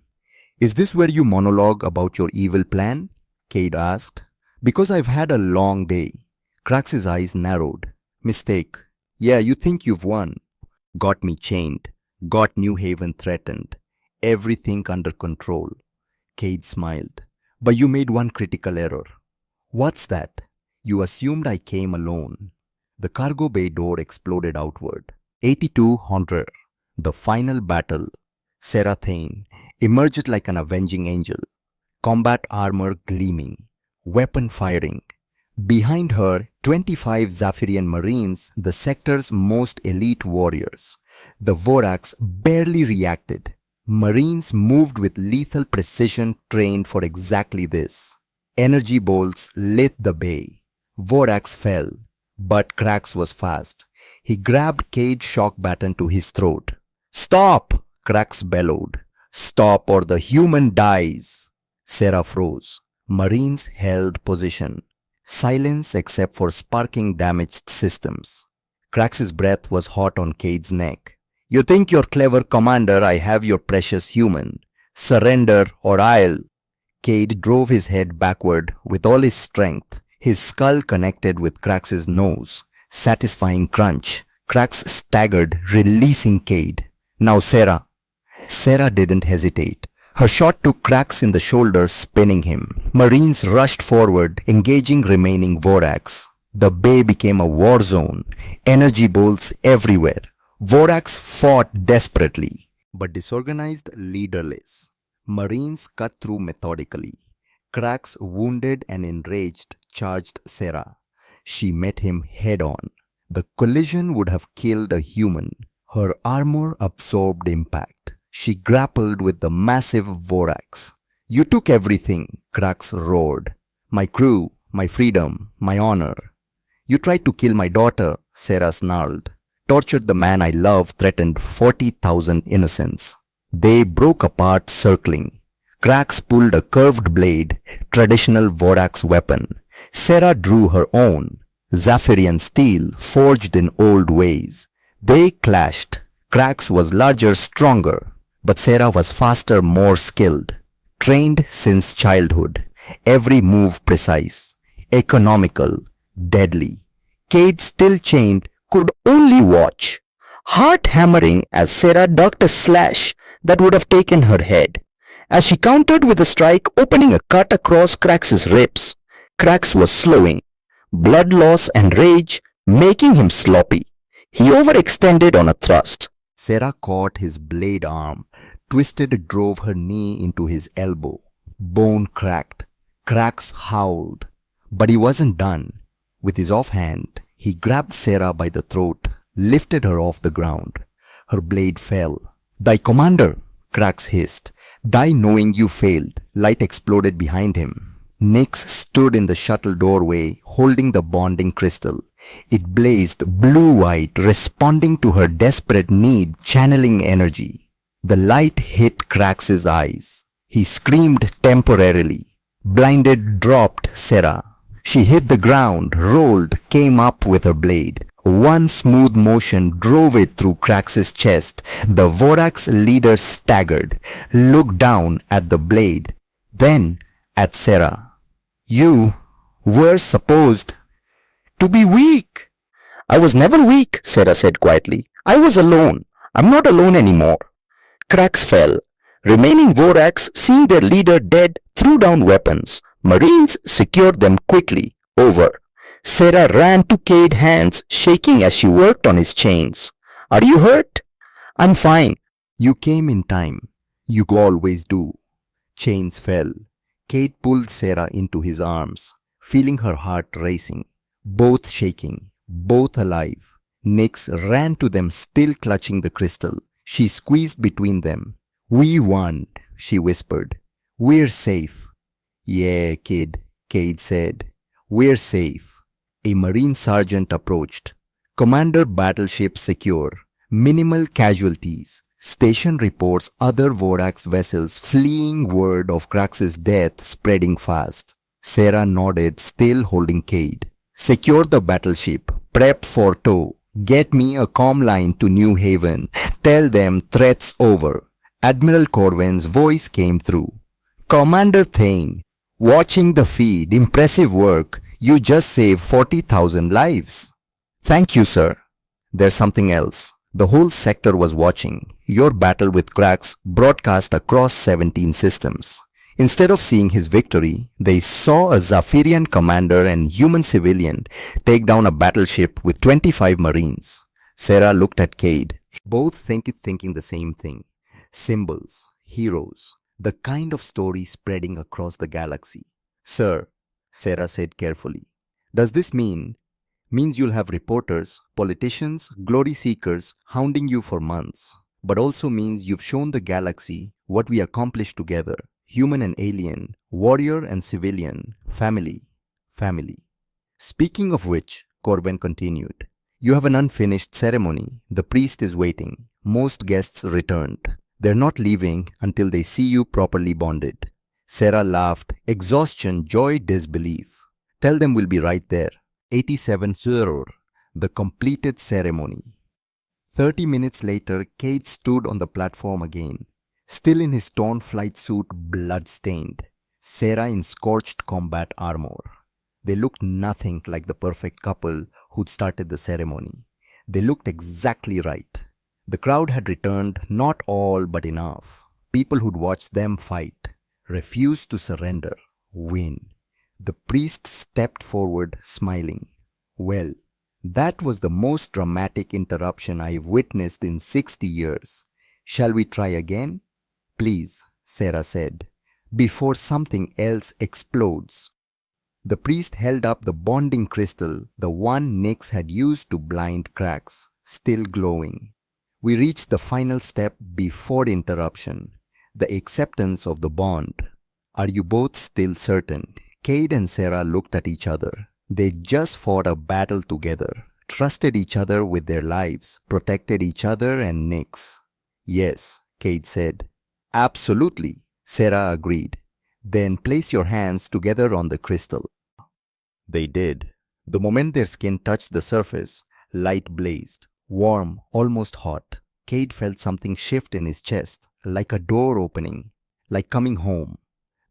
Is this where you monologue about your evil plan? Cade asked. Because I've had a long day. Krax's eyes narrowed. Mistake. Yeah, you think you've won. Got me chained. Got New Haven threatened. Everything under control. Cade smiled. But you made one critical error. What's that? You assumed I came alone. The cargo bay door exploded outward. 82 Honrer. The final battle. Sarah Thane emerged like an avenging angel. Combat armor gleaming. Weapon firing. Behind her, 25 Zephyrian Marines, the sector's most elite warriors. The Vorax barely reacted. Marines moved with lethal precision trained for exactly this. Energy bolts lit the bay. Vorax fell, but Krax was fast. He grabbed Cade's shock baton to his throat. Stop! Krax bellowed. Stop or the human dies. Sarah froze. Marines held position. Silence except for sparking damaged systems. Krax's breath was hot on Cade's neck. You think you're clever, Commander? I have your precious human. Surrender or I'll... Cade drove his head backward with all his strength. His skull connected with Krax's nose. Satisfying crunch. Krax staggered, releasing Cade. Now Sarah. Sarah didn't hesitate. Her shot took Krax in the shoulder, spinning him. Marines rushed forward, engaging remaining Vorax. The bay became a war zone. Energy bolts everywhere. Vorax fought desperately, but disorganized, leaderless. Marines cut through methodically. Krax, wounded and enraged, charged Sarah. She met him head-on. The collision would have killed a human. Her armor absorbed impact. She grappled with the massive Vorax. You took everything, Krax roared. My crew, my freedom, my honor. You tried to kill my daughter, Sarah snarled. Tortured the man I love, threatened 40,000 innocents. They broke apart, circling. Krax pulled a curved blade, traditional Vorax weapon. Sarah drew her own, Zephyrian steel forged in old ways. They clashed. Krax was larger, stronger. But Sarah was faster, more skilled. Trained since childhood. Every move precise. Economical. Deadly. Cade, still chained, could only watch. Heart hammering as Sarah ducked a slash that would have taken her head. As she countered with a strike, opening a cut across Krax's ribs. Krax was slowing. Blood loss and rage making him sloppy. He overextended on a thrust. Sarah caught his blade arm, twisted and drove her knee into his elbow. Bone cracked. Krax howled. But he wasn't done. With his offhand, he grabbed Sarah by the throat, lifted her off the ground. Her blade fell. Die, Commander, Krax hissed. Die knowing you failed. Light exploded behind him. Nyx stood in the shuttle doorway, holding the bonding crystal. It blazed blue-white, responding to her desperate need, channeling energy. The light hit Krax's eyes. He screamed temporarily. Blinded, dropped Sarah. She hit the ground, rolled, came up with her blade. One smooth motion drove it through Krax's chest. The Vorax leader staggered, looked down at the blade, then at Sarah. You were supposed to be weak. I was never weak, Sarah said quietly. I was alone. I'm not alone anymore. Cracks fell. Remaining Vorax, seeing their leader dead, threw down weapons. Marines secured them quickly. Over. Sarah ran to Cade, hands shaking as she worked on his chains. Are you hurt? I'm fine. You came in time. You always do. Chains fell. Cade pulled Sarah into his arms, feeling her heart racing. Both shaking, both alive. Nyx ran to them, still clutching the crystal. She squeezed between them. We won, she whispered. We're safe. Yeah, kid, Cade said. We're safe. A Marine sergeant approached. Commander, battleship secure. Minimal casualties. Station reports other Vorax vessels fleeing, word of Krax's death spreading fast. Sarah nodded, still holding Cade. Secure the battleship. Prep for tow. Get me a comm line to New Haven. Tell them threats over. Admiral Corwin's voice came through. Commander Thane, watching the feed. Impressive work. You just saved 40,000 lives. Thank you, sir. There's something else. The whole sector was watching. Your battle with Krax broadcast across 17 systems. Instead of seeing his victory, they saw a Zafirian commander and human civilian take down a battleship with 25 Marines. Sarah looked at Cade, both thinking the same thing. Symbols, heroes, the kind of story spreading across the galaxy. Sir, Sarah said carefully, does this means you'll have reporters, politicians, glory seekers hounding you for months, but also means you've shown the galaxy what we accomplished together. Human and alien, warrior and civilian, family. Speaking of which, Corwin continued, you have an unfinished ceremony. The priest is waiting. Most guests returned. They're not leaving until they see you properly bonded. Sarah laughed, exhaustion, joy, disbelief. Tell them we'll be right there. 87 Zurur, the completed ceremony. 30 minutes later, Cade stood on the platform again. Still in his torn flight suit, blood-stained. Sarah in scorched combat armor. They looked nothing like the perfect couple who'd started the ceremony. They looked exactly right. The crowd had returned, not all but enough. People who'd watched them fight, refused to surrender, win. The priest stepped forward, smiling. Well, that was the most dramatic interruption I've witnessed in 60 years. Shall we try again? Please, Sarah said, before something else explodes. The priest held up the bonding crystal, the one Nyx had used to blind Krax, still glowing. We reached the final step before interruption, the acceptance of the bond. Are you both still certain? Cade and Sarah looked at each other. They just fought a battle together, trusted each other with their lives, protected each other and Nyx. Yes, Cade said. Absolutely, Sarah agreed. Then place your hands together on the crystal. They did. The moment their skin touched the surface, light blazed, warm, almost hot. Cade felt something shift in his chest, like a door opening, like coming home.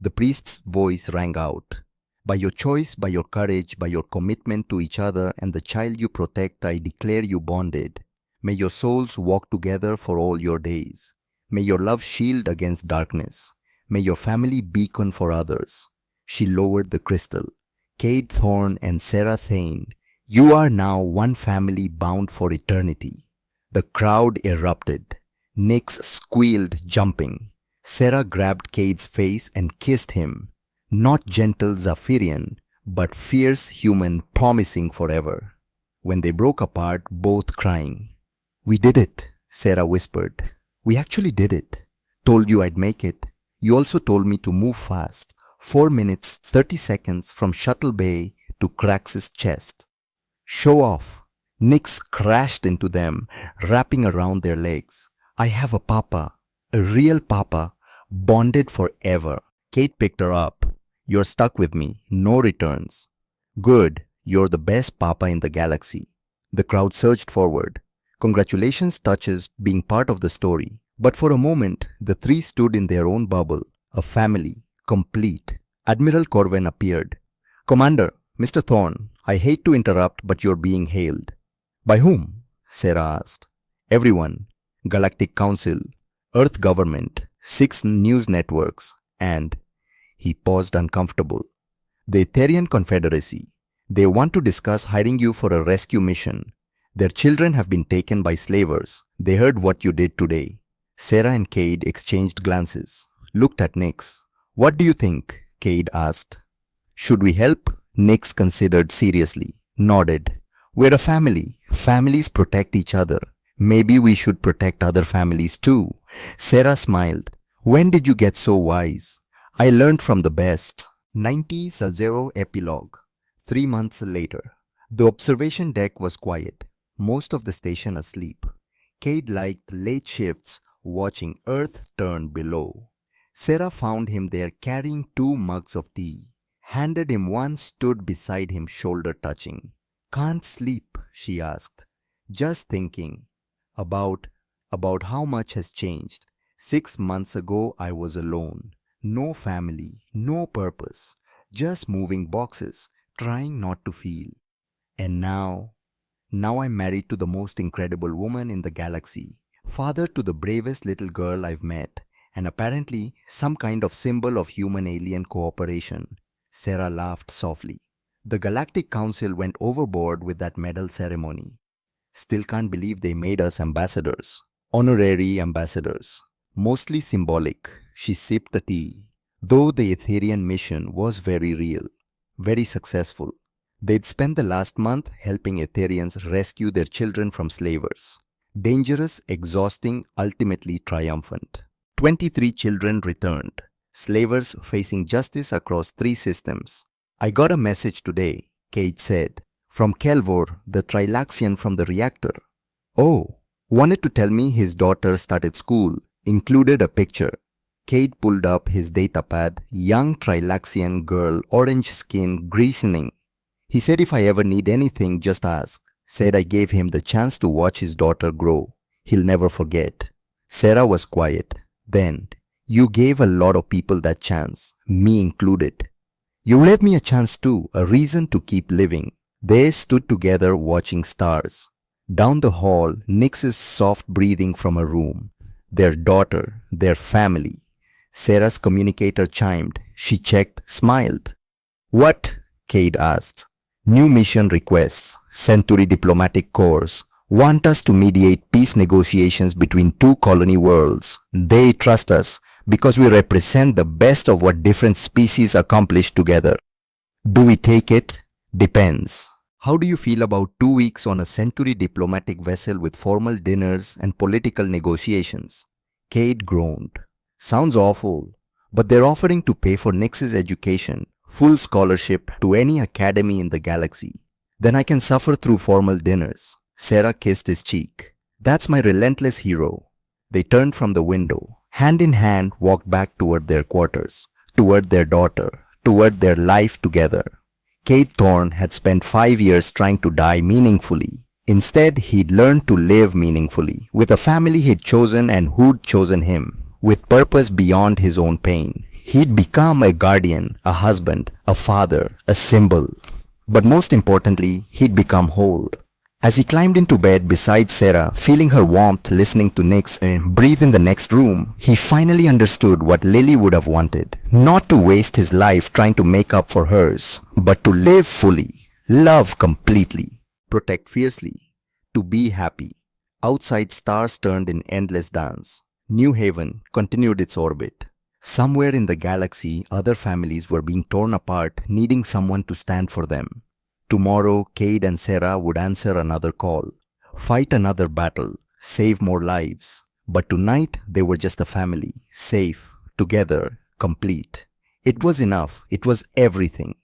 The priest's voice rang out. By your choice, by your courage, by your commitment to each other and the child you protect, I declare you bonded. May your souls walk together for all your days. May your love shield against darkness. May your family beacon for others. She lowered the crystal. Cade Thorne and Sarah Thane, you are now one family bound for eternity. The crowd erupted. Nyx squealed, jumping. Sarah grabbed Cade's face and kissed him. Not gentle Zafirian, but fierce human, promising forever. When they broke apart, both crying. We did it, Sarah whispered. We actually did it. Told you I'd make it. You also told me to move fast. 4 minutes, 30 seconds from Shuttle Bay to Krax's chest. Show off. Nyx crashed into them, wrapping around their legs. I have a papa, a real papa, bonded forever. Cade picked her up. You're stuck with me. No returns. Good, you're the best papa in the galaxy. The crowd surged forward. Congratulations touches being part of the story. But for a moment, the three stood in their own bubble, a family, complete. Admiral Corwin appeared. Commander, Mr. Thorne, I hate to interrupt, but you're being hailed. By whom? Sarah asked. Everyone. Galactic Council, Earth Government, 6 news networks, and... He paused uncomfortable. The Etherian Confederacy. They want to discuss hiring you for a rescue mission. Their children have been taken by slavers. They heard what you did today. Sarah and Cade exchanged glances, looked at Nix. What do you think? Cade asked. Should we help? Nix considered seriously, nodded. We're a family. Families protect each other. Maybe we should protect other families too. Sarah smiled. When did you get so wise? I learned from the best. 90-0 epilogue. 3 months later. The observation deck was quiet. Most of the station asleep. Cade liked late shifts watching Earth turn below. Sarah found him there carrying 2 mugs of tea. Handed him one, stood beside him, shoulder touching. Can't sleep, she asked. Just thinking about how much has changed. 6 months ago I was alone. No family, no purpose. Just moving boxes, trying not to feel. And now I'm married to the most incredible woman in the galaxy. Father to the bravest little girl I've met. And apparently some kind of symbol of human-alien cooperation. Sarah laughed softly. The Galactic Council went overboard with that medal ceremony. Still can't believe they made us ambassadors. Honorary ambassadors. Mostly symbolic. She sipped the tea. Though the Etherian mission was very real, very successful. They'd spent the last month helping Etherians rescue their children from slavers. Dangerous, exhausting, ultimately triumphant. 23 children returned. Slavers facing justice across 3 systems. I got a message today, Cade said. From Kelvor, the Trilaxian from the reactor. Oh, wanted to tell me his daughter started school. Included a picture. Cade pulled up his datapad. Young Trilaxian girl, orange skin, glistening. He said if I ever need anything, just ask. Said I gave him the chance to watch his daughter grow. He'll never forget. Sarah was quiet. Then, you gave a lot of people that chance, me included. You gave me a chance too, a reason to keep living. They stood together watching stars. Down the hall, Nix's soft breathing from a room. Their daughter, their family. Sarah's communicator chimed. She checked, smiled. What? Cade asked. New mission requests. Century Diplomatic Corps. Want us to mediate peace negotiations between 2 colony worlds. They trust us because we represent the best of what different species accomplish together. Do we take it? Depends. How do you feel about 2 weeks on a Century diplomatic vessel with formal dinners and political negotiations? Cade groaned. Sounds awful, but they're offering to pay for Nix's education, full scholarship to any academy in the galaxy. Then I can suffer through formal dinners. Sarah kissed his cheek. That's my relentless hero. They turned from the window. Hand in hand walked back toward their quarters, toward their daughter, toward their life together. Cade Thorne had spent 5 years trying to die meaningfully. Instead, he'd learned to live meaningfully, with a family he'd chosen and who'd chosen him, with purpose beyond his own pain. He'd become a guardian, a husband, a father, a symbol. But most importantly, he'd become whole. As he climbed into bed beside Sarah, feeling her warmth, listening to Nix breathe in the next room, he finally understood what Lily would have wanted. Not to waste his life trying to make up for hers, but to live fully, love completely, protect fiercely, to be happy. Outside, stars turned in endless dance. New Haven continued its orbit. Somewhere in the galaxy, other families were being torn apart, needing someone to stand for them. Tomorrow, Cade and Sarah would answer another call, fight another battle, save more lives. But tonight, they were just a family, safe, together, complete. It was enough. It was everything.